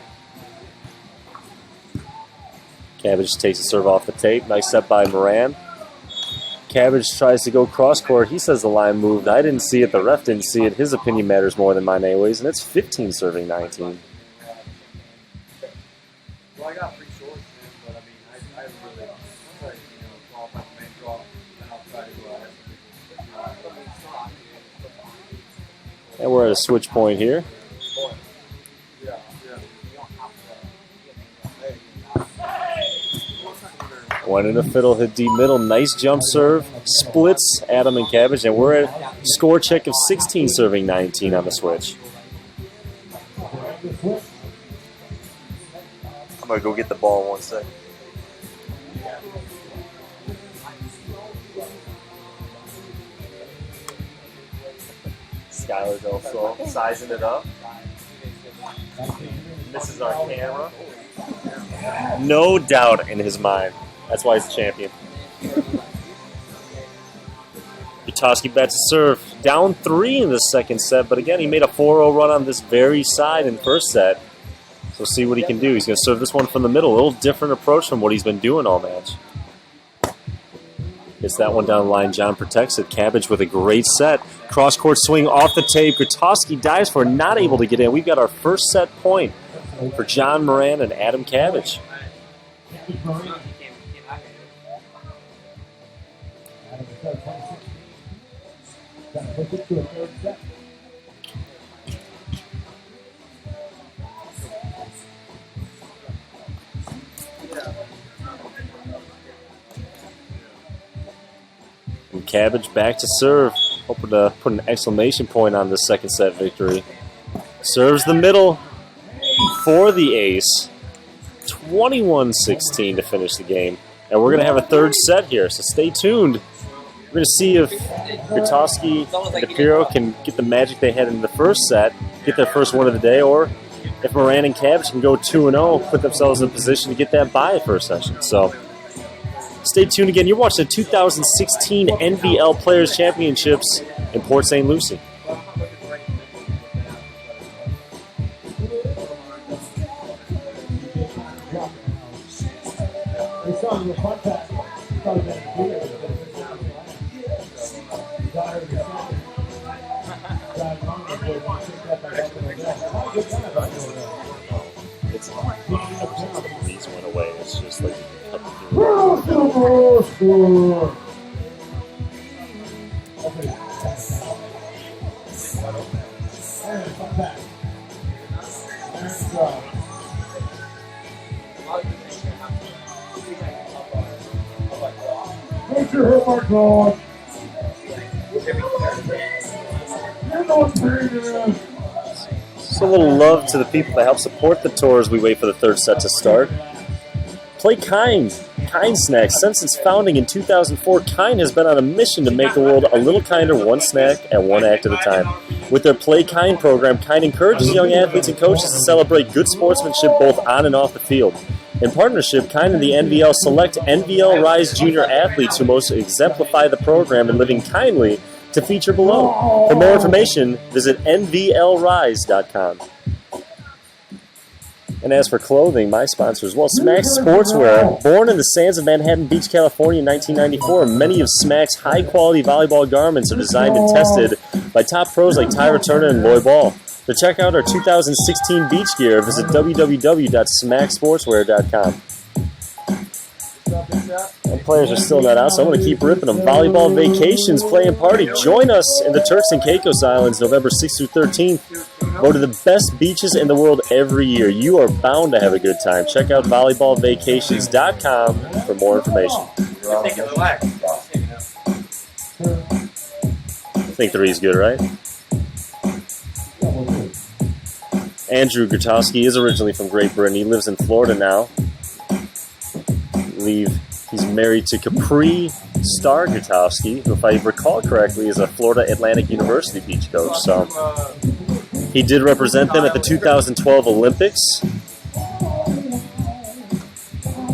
Cabbage takes a serve off the tape. Nice set by Moran. Cabbage tries to go cross court. He says the line moved. I didn't see it. The ref didn't see it. His opinion matters more than mine anyways, and it's 15 serving 19. Well, I got 3 shorts, man, but I mean, I really try to, qualify for main draw, and I'll try to And we're at a switch point here. Yeah. One in the fiddle, hit deep middle. Nice jump serve. Splits Adam and Cabbage, and we're at a score check of 16 serving 19 on the switch. I'm going to go get the ball in 1 second. Skylar's also sizing it up. Misses our camera. No doubt in his mind. That's why he's the champion. Grotowski bats a serve. Down 3 in the second set, but again, he made a 4-0 run on this very side in first set. So see what he can do. He's going to serve this one from the middle. A little different approach from what he's been doing all match. Gets that one down the line. John protects it. Cabbage with a great set. Cross-court swing off the tape. Grotowski dives for it, not able to get in. We've got our first set point for John Moran and Adam Cabbage. And Cabbage back to serve. Hoping to put an exclamation point on this second set victory. Serves the middle for the ace. 21-16 to finish the game. And we're going to have a third set here, so stay tuned. We're going to see if Grotowski and DiPierro can get the magic they had in the first set, get their first win of the day, or if Moran and Cabbage can go 2-0, put themselves in a position to get that bye first session. So stay tuned again. You're watching the 2016 NVL Players Championships in Port St. Lucie. It's not. These went away. It's just like you cut through. So a little love to the people that help support the tours. We wait for the third set to start. Play Kind. Kind Snacks. Since its founding in 2004, Kind has been on a mission to make the world a little kinder, one snack and one act at a time. With their Play Kind program, Kind encourages young athletes and coaches to celebrate good sportsmanship both on and off the field. In partnership, Kind and the NVL select NVL Rise junior athletes who most exemplify the program in living kindly to feature below. For more information, visit nvlrise.com. And as for clothing, my sponsors, well, Smack's Sportswear. Born in the sands of Manhattan Beach, California in 1994, many of Smack's high-quality volleyball garments are designed and tested by top pros like Tyra Turner and Loy Ball. To check out our 2016 beach gear, visit www.smacksportswear.com. And players are still not out, so I'm going to keep ripping them. Volleyball Vacations, Play and Party. Join us in the Turks and Caicos Islands, November 6th through 13th. Go to the best beaches in the world every year. You are bound to have a good time. Check out volleyballvacations.com for more information. I think 3 is good, right? Andrew Grotowski is originally from Great Britain. He lives in Florida now. I believe he's married to Capri Star Grotowski, who, if I recall correctly, is a Florida Atlantic University beach coach. So he did represent them at the 2012 Olympics.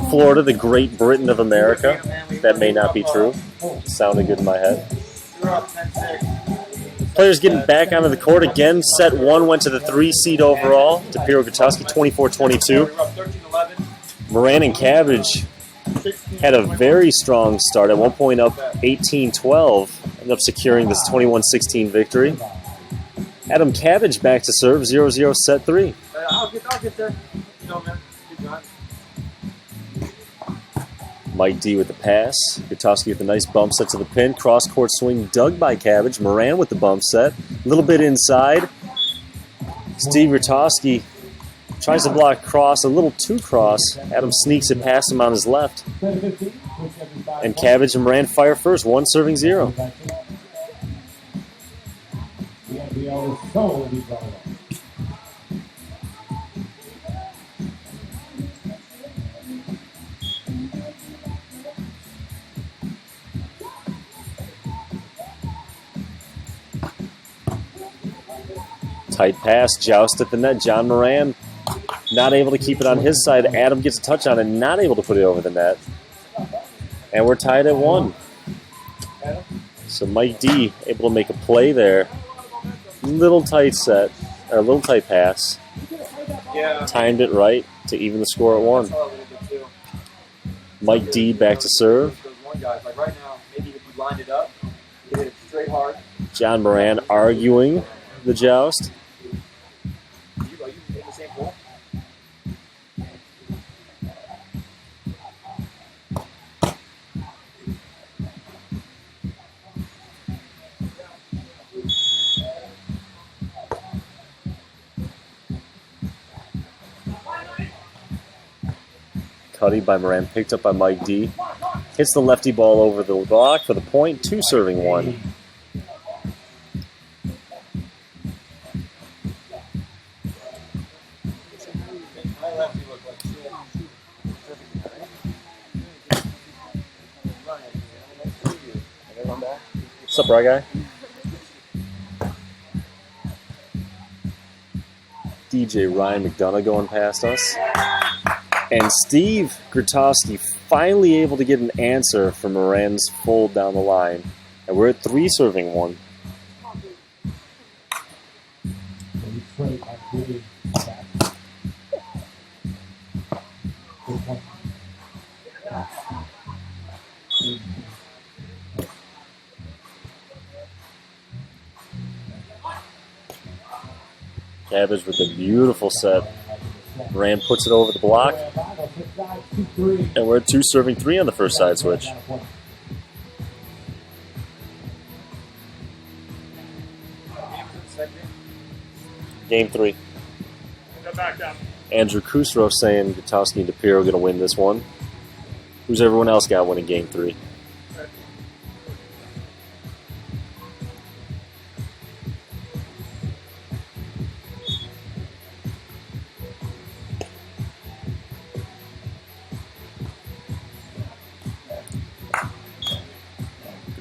Florida, the Great Britain of America. That may not be true. Just sounded good in my head. Players getting back onto the court again. Set 1 went to the 3 seed overall. DiPierro Grotowski, 24-22. Moran and Cabbage had a very strong start. At one point up 18-12. Ended up securing this 21-16 victory. Adam Cabbage back to serve, 0-0 set 3. I'll get there. No, man. Keep going. Mike D with the pass. Grotowski with a nice bump set to the pin. Cross-court swing dug by Cabbage. Moran with the bump set. A little bit inside. Steve Grotowski tries to block cross, a little too cross. Adam sneaks it past him on his left. And Cabbage and Moran fire first, 1 serving 0. Tight pass, joust at the net. John Moran not able to keep it on his side. Adam gets a touch on it, not able to put it over the net. And we're tied at 1. So Mike D able to make a play there. Little tight set, or a little tight pass. Yeah. Timed it right to even the score at 1. Mike D back to serve. Those one guys, like right now, maybe if you lined it up, you hit it straight hard. John Moran arguing the joust. You hit the same ball. Cuddy by Moran, picked up by Mike D. Hits the lefty ball over the block for the point, 2 serving 1. What's up, right guy? DJ Ryan McDonough going past us. And Steve Grotowski finally able to get an answer for Moran's fold down the line. And we're at 3 serving 1. Cabbage with a beautiful set. Moran puts it over the block. And we're at 2 serving 3 on the first side switch. Game 3. Andrew Kusro saying Grotowski and DiPierro are going to win this one. Who's everyone else got winning Game 3?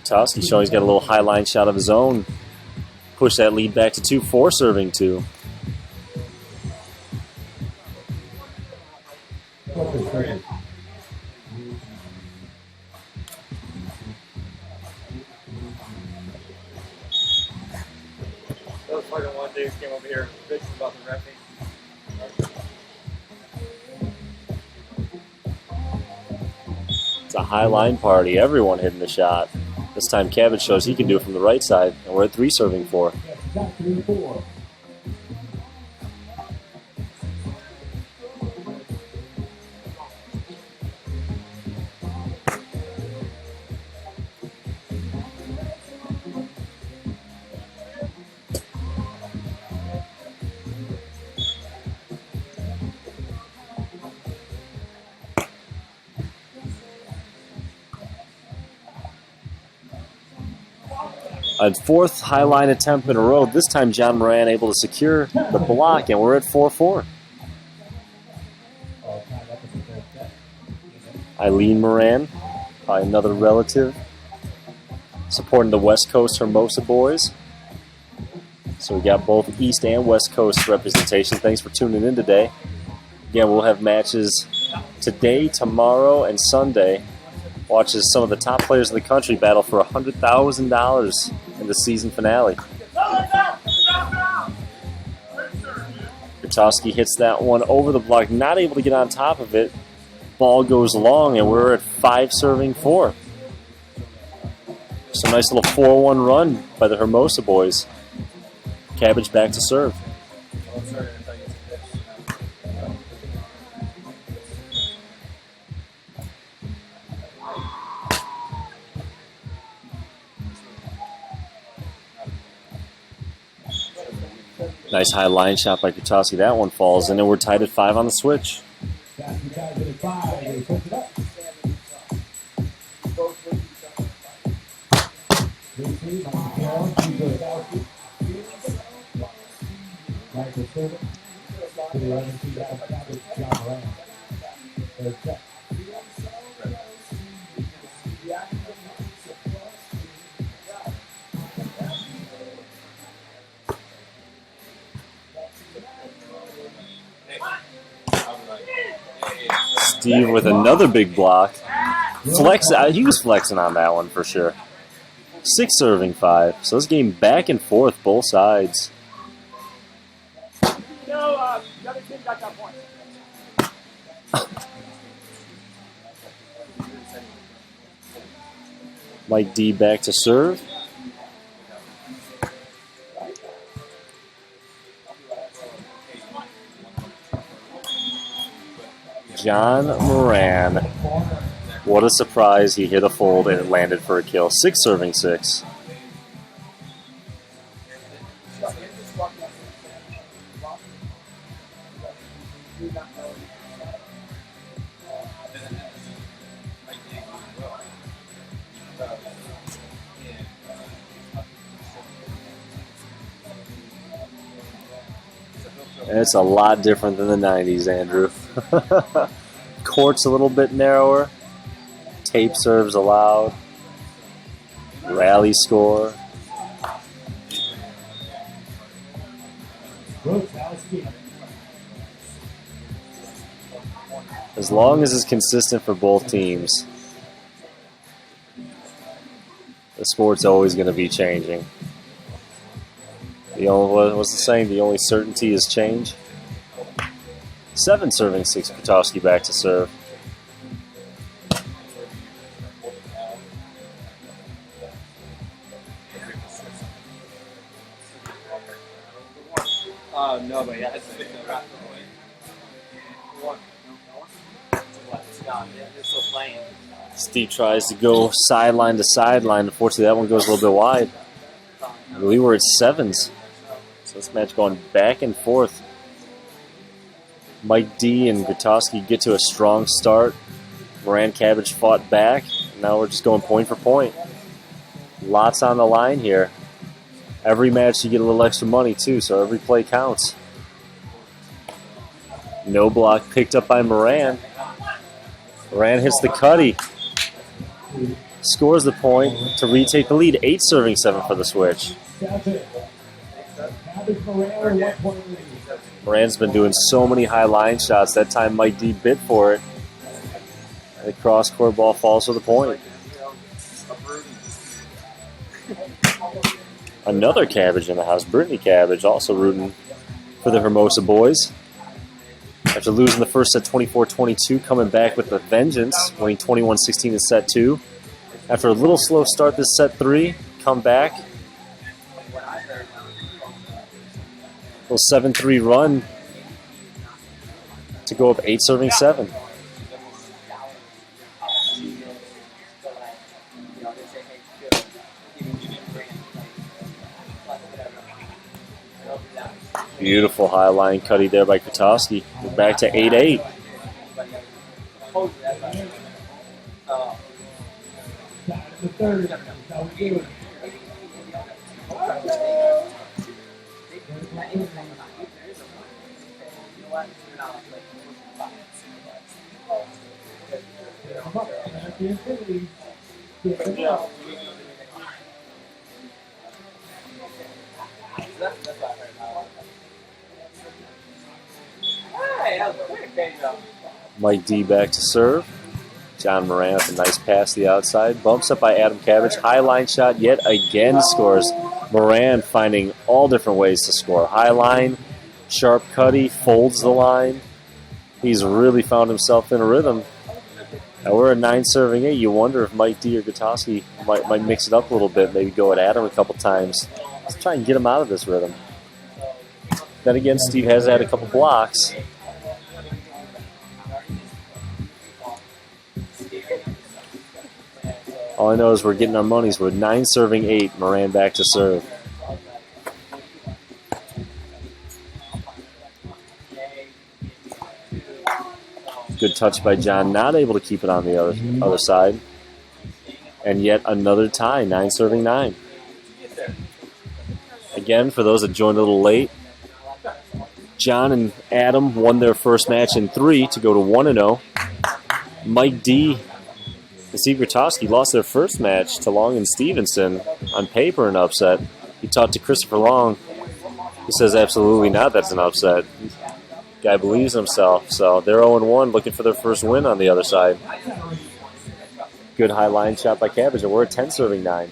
Grotowski showing he's got a little high line shot of his own. Push that lead back to 2, 4 serving 2. Those fucking one dudes came over here bitching about the reffing. It's a high line party. Everyone hitting the shot. This time Cabbage shows he can do it from the right side, and we're at 3 serving 4. A 4th high line attempt in a row. This time John Moran able to secure the block, and we're at 4-4. Eileen Moran, by another relative, supporting the West Coast Hermosa boys. So we got both East and West Coast representation. Thanks for tuning in today. Again, we'll have matches today, tomorrow, and Sunday. Watches some of the top players in the country battle for $100,000 in the season finale. Grotowski hits that one over the block, not able to get on top of it. ball goes long, and we're at 5 serving 4. Just a nice little 4-1 run by the Hermosa boys. Cabbage back to serve. Nice high line shot by Grotowski. That one falls, and then we're tied at 5 on the switch. Steve with another big block. Flex, he was flexing on that one for sure. 6 serving 5. So this game back and forth, both sides. No, the other team got that point. Mike D back to serve. John Moran. What a surprise. He hit a fold and it landed for a kill. 6 serving 6. It's a lot different than the 90s, Andrew. Court's a little bit narrower. Tape serves allowed. Rally score. As long as it's consistent for both teams, the sport's always going to be changing. What's the saying? The only certainty is change. 7 serving 6. Grotowski back to serve. No, but yeah, it's still playing. Steve tries to go sideline to sideline. Unfortunately, that one goes a little bit wide. We were at 7s. So this match going back and forth. Mike D and Grotowski get to a strong start. Moran Cabbage fought back. Now we're just going point for point. Lots on the line here. Every match you get a little extra money too, so every play counts. No block picked up by Moran. Moran hits the cutty. Scores the point to retake the lead. 8 serving 7 for the switch. Moran's been doing so many high line shots. That time Mike D bit for it. The cross court ball falls for the point. Another Cabbage in the house. Brittany Cabbage also rooting for the Hermosa boys. After losing the first set 24-22, coming back with a vengeance, winning 21-16 in set 2. After a little slow start this set 3, come back. Little 7-3 run to go up 8 serving 7. Beautiful high line cutty there by Grotowski. We're back to 8-8. Mike D back to serve. John Moran with a nice pass to the outside. Bumps up by Adam Cabbage. High line shot yet again scores. Moran finding all different ways to score. High line, sharp cutty, folds the line. He's really found himself in a rhythm. Now we're at 9 serving 8. You wonder if Mike D or Grotowski might mix it up a little bit, maybe go at Adam a couple times. Let's try and get him out of this rhythm. Then again, Steve has had a couple blocks. All I know is we're getting our monies. We're 9 serving 8. Moran back to serve. Good touch by John, not able to keep it on the other side. And yet another tie, 9 serving 9. Again, for those that joined a little late, John and Adam won their first match in 3 to go to 1-0. Mike D and Steve Grotowski lost their first match to Long and Stevenson. On paper, an upset. He talked to Christopher Long. He says absolutely not, that's an upset. Guy believes himself, so they're 0-1, looking for their first win on the other side. Good high line shot by Cabbage, and we're at 10 serving 9.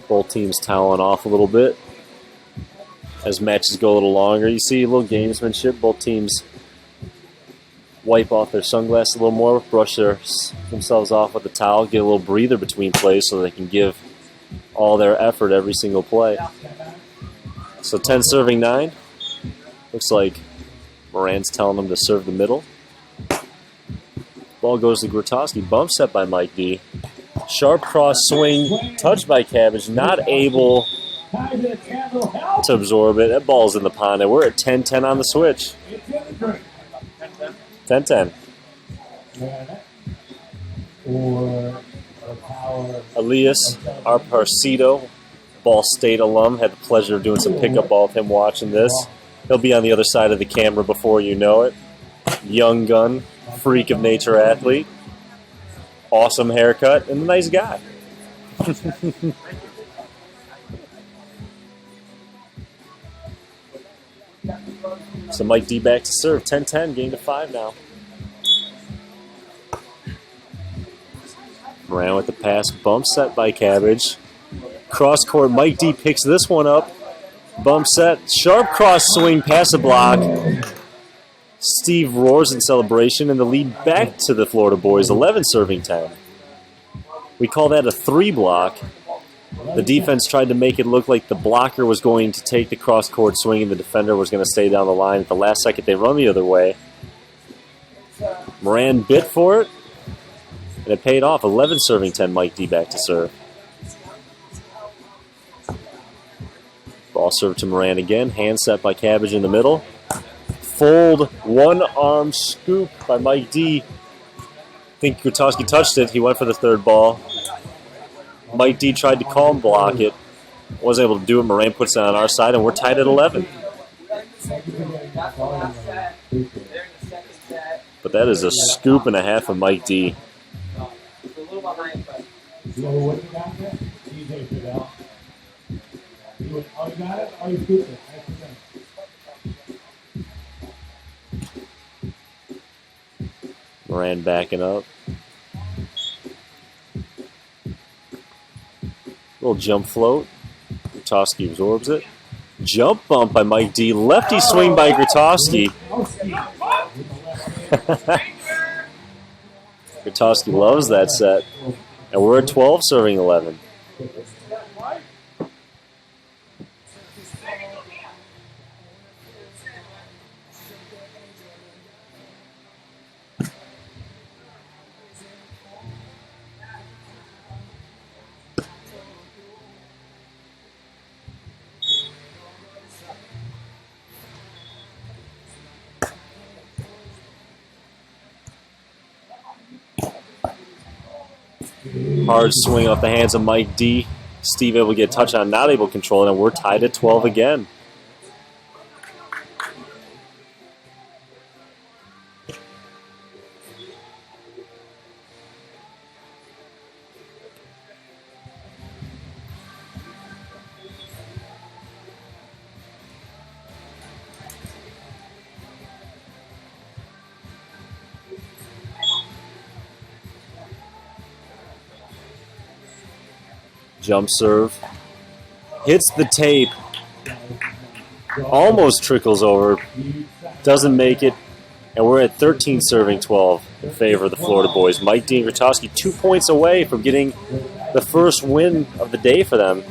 Both teams toweling off a little bit as matches go a little longer. You see a little gamesmanship. Both teams wipe off their sunglasses a little more, brush themselves off with a towel, get a little breather between plays so they can give all their effort every single play. So 10 serving 9. Looks like Moran's telling them to serve the middle. Ball goes to Grotowski. Bump set by Mike D. Sharp cross swing, touched by Cabbage, not able to absorb it. That ball's in the pond, and we're at 10-10 on the switch. 10-10. Elias Arparcido, Ball State alum, had the pleasure of doing some pickup ball with him watching this. He'll be on the other side of the camera before you know it. Young gun, freak of nature athlete. Awesome haircut, and a nice guy. So Mike D back to serve. 10-10, game to 5 now. Moran with the pass. Bump set by Cabbage. Cross court. Mike D picks this one up. Bump set. Sharp cross swing. Pass a block. Steve roars in celebration, and the lead back to the Florida boys. 11 serving 10. We call that a 3 block. The defense tried to make it look like the blocker was going to take the cross-court swing and the defender was going to stay down the line. At the last second, they run the other way. Moran bit for it, and it paid off. 11 serving 10, Mike D back to serve. Ball served to Moran again. Hand set by Cabbage in the middle. Fold, one-arm scoop by Mike D. I think Grotowski touched it. He went for the third ball. Mike D tried to calm block it. Wasn't able to do it. Moran puts it on our side, and we're tied at 11. But that is a scoop and a half of Mike D. Moran backing up. Little jump float. Grotowski absorbs it. Jump bump by Mike D. Lefty swing by Grotowski. Grotowski loves that set. And we're at 12 serving 11. Hard swing off the hands of Mike D. Steve able to get a touch on, not able to control it, and we're tied at 12 again. Jump serve. Hits the tape. Almost trickles over. Doesn't make it. And we're at 13 serving 12 in favor of the Florida boys. Mike D and Grotowski 2 points away from getting the first win of the day for them.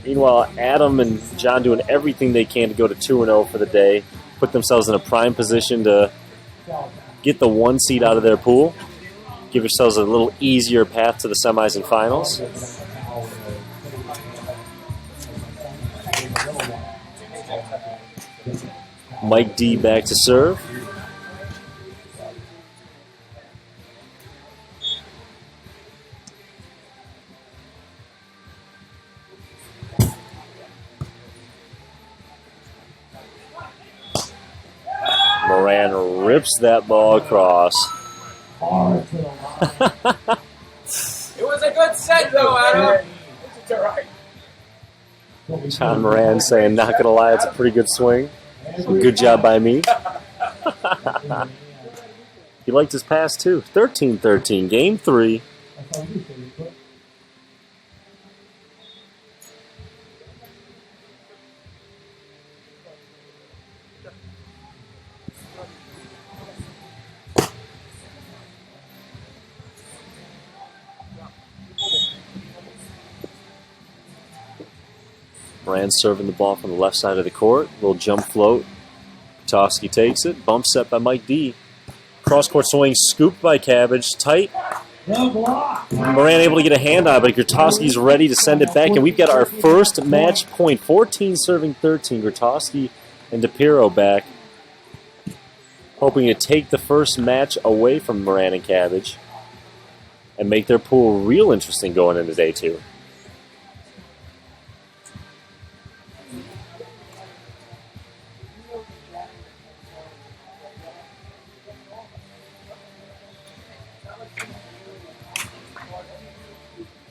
Meanwhile, Adam and John doing everything they can to go to 2-0 for the day. Put themselves in a prime position to get the 1 seed out of their pool. Give yourselves a little easier path to the semis and finals. Mike D back to serve. Moran rips that ball across. It was a good set, though, Adam. It's all right. John Moran saying, not going to lie, it's a pretty good swing. Good job by me. He liked his pass, too. 13-13, game 3. Moran serving the ball from the left side of the court. Little jump float. Grotowski takes it. Bump set by Mike D. Cross-court swing scooped by Cabbage. Tight. Moran able to get a hand on it, but Grotowski's ready to send it back. And we've got our first match point. 14 serving 13. Grotowski and DiPierro back. Hoping to take the first match away from Moran and Cabbage. And make their pool real interesting going into day 2.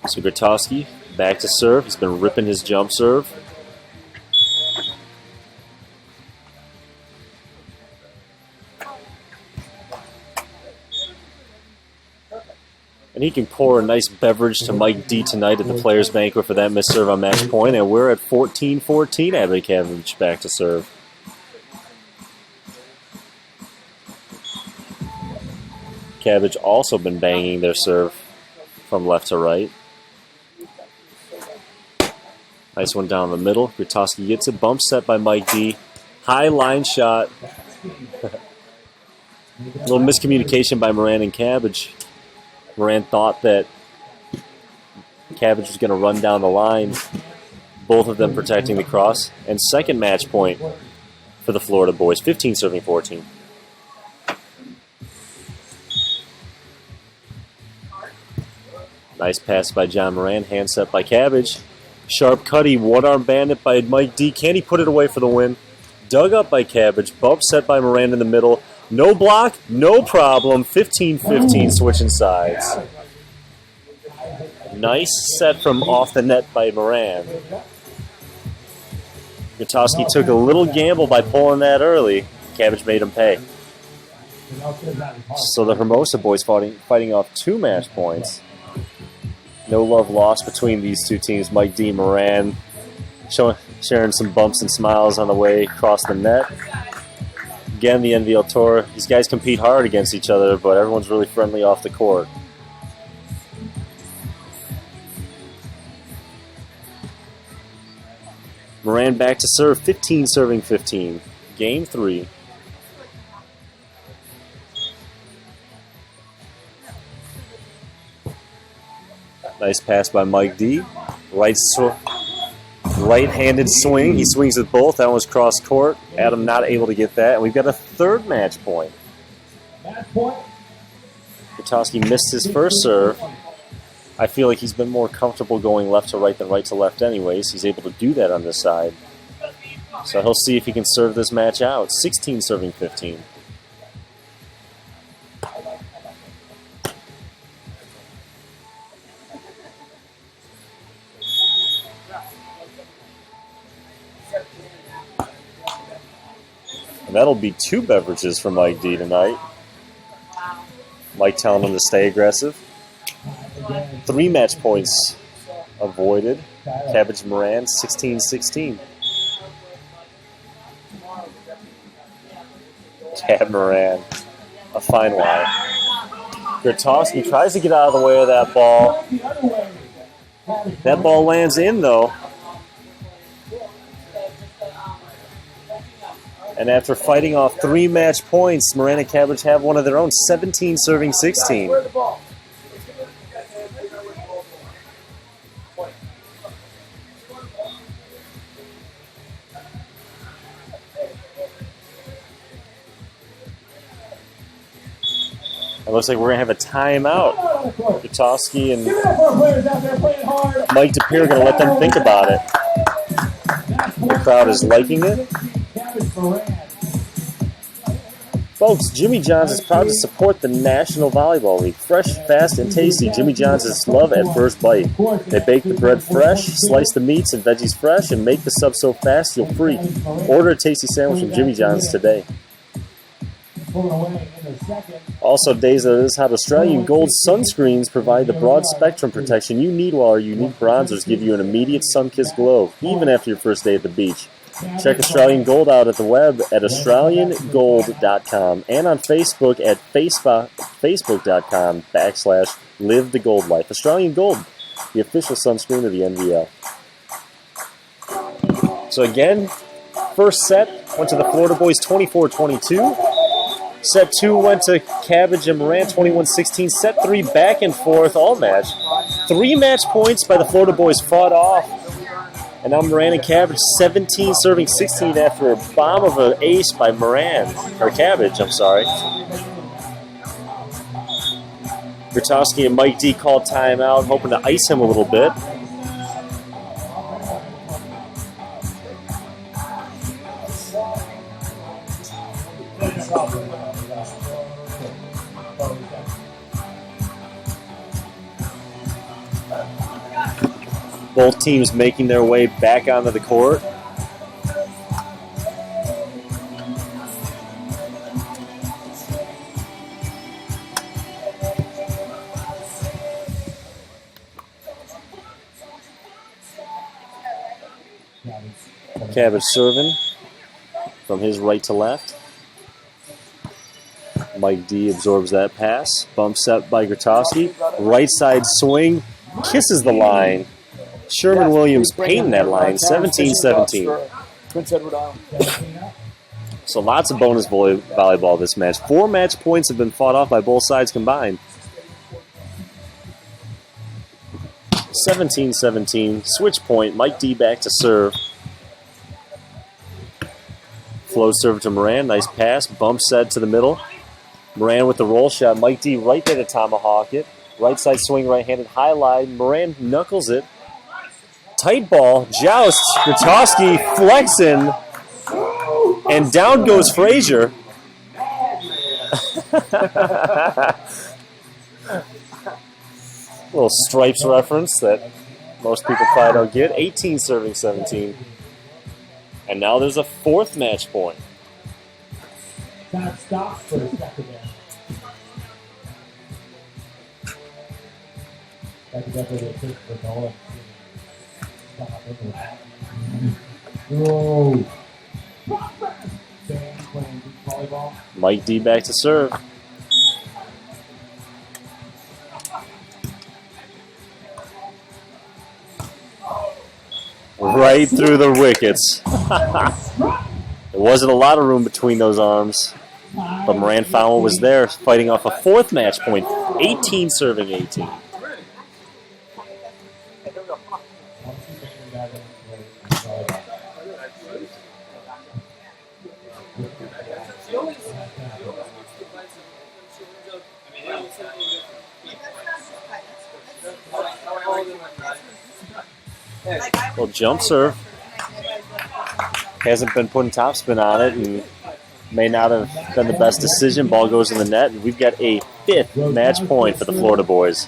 So Grotowski back to serve. He's been ripping his jump serve. And he can pour a nice beverage to Mike D tonight at the Players' Banquet for that missed serve on match point. And we're at 14-14. Abbott Cabbage back to serve. Cabbage also been banging their serve from left to right. Nice one down the middle. Grotowski gets it. Bump set by Mike D. High line shot. A little miscommunication by Moran and Cabbage. Moran thought that Cabbage was going to run down the line. Both of them protecting the cross. And second match point for the Florida boys. 15 serving 14. Nice pass by John Moran. Hand set by Cabbage. Sharp cutty. One-arm bandit by Mike D. Can he put it away for the win? Dug up by Cabbage. Bump set by Moran in the middle. No block. No problem. 15-15 switching sides. Nice set from off the net by Moran. Grotowski took a little gamble by pulling that early. Cabbage made him pay. So the Hermosa boys fighting off 2 match points. No love lost between these two teams. Mike D. Moran sharing some bumps and smiles on the way across the net. Again, the NVL Tour. These guys compete hard against each other, but everyone's really friendly off the court. Moran back to serve. 15 serving 15. Game 3. Nice pass by Mike D. Right-handed swing. He swings with both. That one's cross court. Adam not able to get that. And we've got a third match point. Grotowski missed his first serve. I feel like he's been more comfortable going left to right than right to left anyways. He's able to do that on this side. So he'll see if he can serve this match out. 16 serving 15. And that'll be 2 beverages for Mike D tonight. Mike telling him to stay aggressive. 3 match points avoided. Cabbage Moran, 16-16. Cab Moran, a fine line. Grotowski tries to get out of the way of that ball. That ball lands in, though. And after fighting off 3 match points, Moran and Cabbage have one of their own, 17 serving 16. It looks like we're going to have a timeout. Grotowski and Mike DiPierro are going to let them think about it. The crowd is liking it. Folks, Jimmy John's is proud to support the National Volleyball League. Fresh, fast, and tasty, Jimmy John's is love at first bite. They bake the bread fresh, slice the meats and veggies fresh, and make the sub so fast you'll freak. Order a tasty sandwich from Jimmy John's today. Also, days of this hot, Australian Gold sunscreens provide the broad spectrum protection you need while our unique bronzers give you an immediate sun-kissed glow, even after your first day at the beach. Check Australian Gold out at the web at AustralianGold.com and on Facebook at Facebook.com/LiveTheGoldLife. Australian Gold, the official sunscreen of the NVL. So again, first set went to the Florida boys 24-22. Set 2 went to Cabbage and Moran 21-16. Set 3 back and forth all match. 3 match points by the Florida boys fought off. And now Moran and Cabbage 17 serving 16 after a bomb of an ace by Cabbage, I'm sorry. Grotowski and Mike D called timeout, hoping to ice him a little bit. Both teams making their way back onto the court. Cabbage serving from his right to left. Mike D absorbs that pass. Bump set by Grotowski. Right side swing. Kisses the line. Sherman Williams painting that line, 17-17. So lots of bonus volleyball this match. 4 match points have been fought off by both sides combined. 17-17. Switch point. Mike D back to serve. Float serve to Moran. Nice pass. Bump set to the middle. Moran with the roll shot. Mike D right there to tomahawk it. Right side swing, right-handed high line. Moran knuckles it. Tight ball, joust, Grotowski flexing, and down goes Frazier. Little Stripes reference that most people probably don't get. 18 serving 17. And now there's a 4th match point. That stops for a second there. That's definitely a trick for Nolan. Whoa. Mike D back to serve. Right through the wickets. There wasn't a lot of room between those arms, but Moran found what was there, fighting off a 4th match point. 18 serving 18. Little jump serve. Hasn't been putting topspin on it and may not have been the best decision. Ball goes in the net, and we've got a 5th match point for the Florida boys.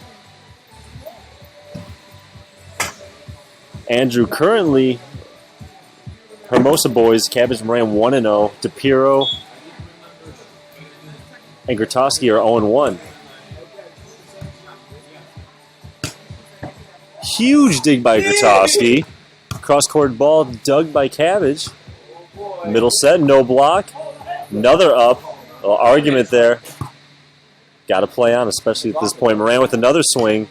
Andrew, currently, Hermosa boys, Cabbage Moran 1-0. DiPierro and Grotowski are 0-1. Huge dig by Grotowski. Cross-court ball dug by Cabbage. Middle set, no block. Another up. A little argument there. Got to play on, especially at this point. Moran with another swing.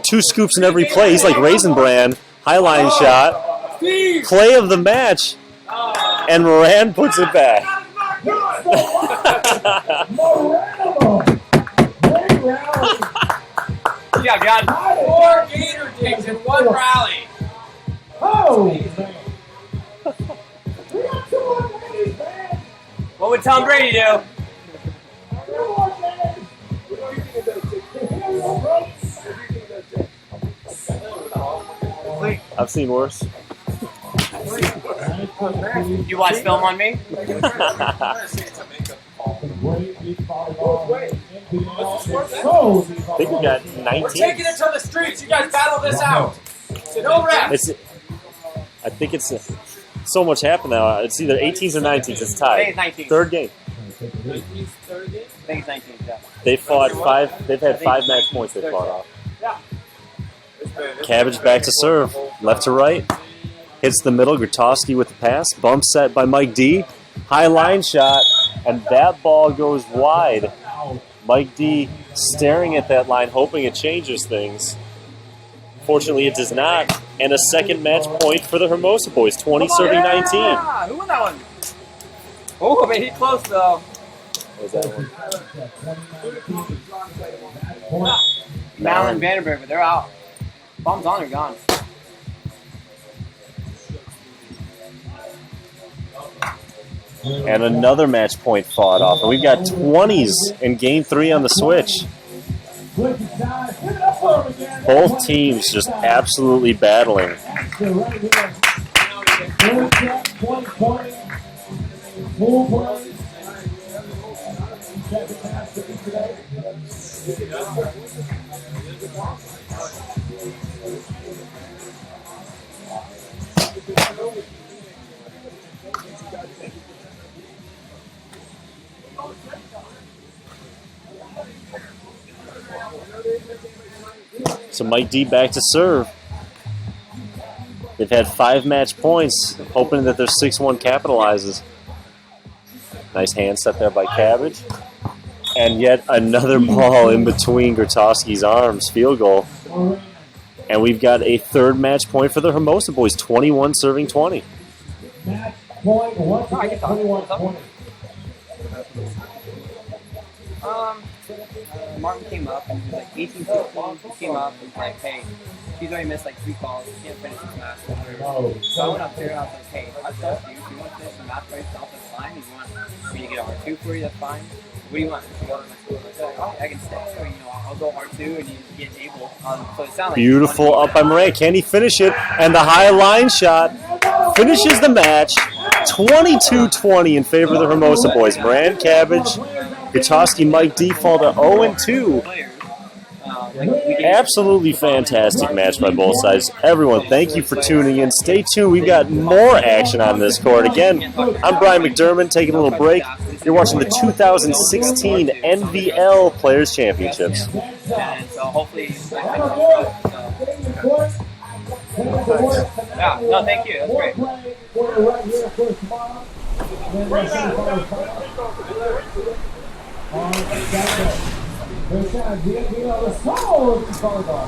2 scoops in every play. He's like Raisin Bran. High line shot. Play of the match. And Moran puts it back. Yeah, John. 4 gator digs in 1 rally. Oh, man. What would Tom Brady do? I've seen worse. You watch film on me? I think we got 19. We're taking it to the streets. You guys battle this out. No refs. I think it's so much happened now. It's either 18s or 19s. It's tied. 19. Third game. I think it's 19. Yeah. They fought 5. They've had 5 match points. They fought off. Cabbage back to serve, left to right. Hits the middle. Grotowski with the pass. Bump set by Mike D. High line shot, and that ball goes wide. Mike D staring at that line, hoping it changes things. Fortunately, it does not. And a second match point for the Hermosa boys, 20 serving 19. Yeah. Who won that one? Oh, man, he close though. What was that one? Mal and Vandenberg, but they're out. Bombs on or gone. And another match point fought off. And we've got 20s in game 3 on the switch. Both teams just absolutely battling. So Mike D back to serve. They've had 5 match points, hoping that their 6-1 capitalizes. Nice hand set there by Cabbage. And yet another ball in between Grotowski's arms, field goal. And we've got a 3rd match point for the Hermosa boys, 21 serving 20. Match point, once again, 21-20. Martin came up and he was like 18 15. He came up and was like, hey, she's already missed like 3 calls. She can't finish this last one. So I went up there and I was like, hey, I trust you. If you want to finish the math race off, that's fine. If you want me to get an R2 for you, that's fine. What do you want? She goes, I said, like, oh, I can stay, or I'll go R2 and you get able. So it sounded like Beautiful up by Moran. Can he finish it? And the high line shot finishes the match. 22-20 in favor of the Hermosa boys. Moran, Cabbage, Grotowski, Mike D fall to 0-2. Absolutely fantastic match by both sides. Everyone, thank you for tuning in. Stay tuned. We've got more action on this court. Again, I'm Brian McDermott, taking a little break. You're watching the 2016 NVL Players Championships. And so hopefully, yeah, no, thank you. That's great. DiPierro, the solo is volleyball.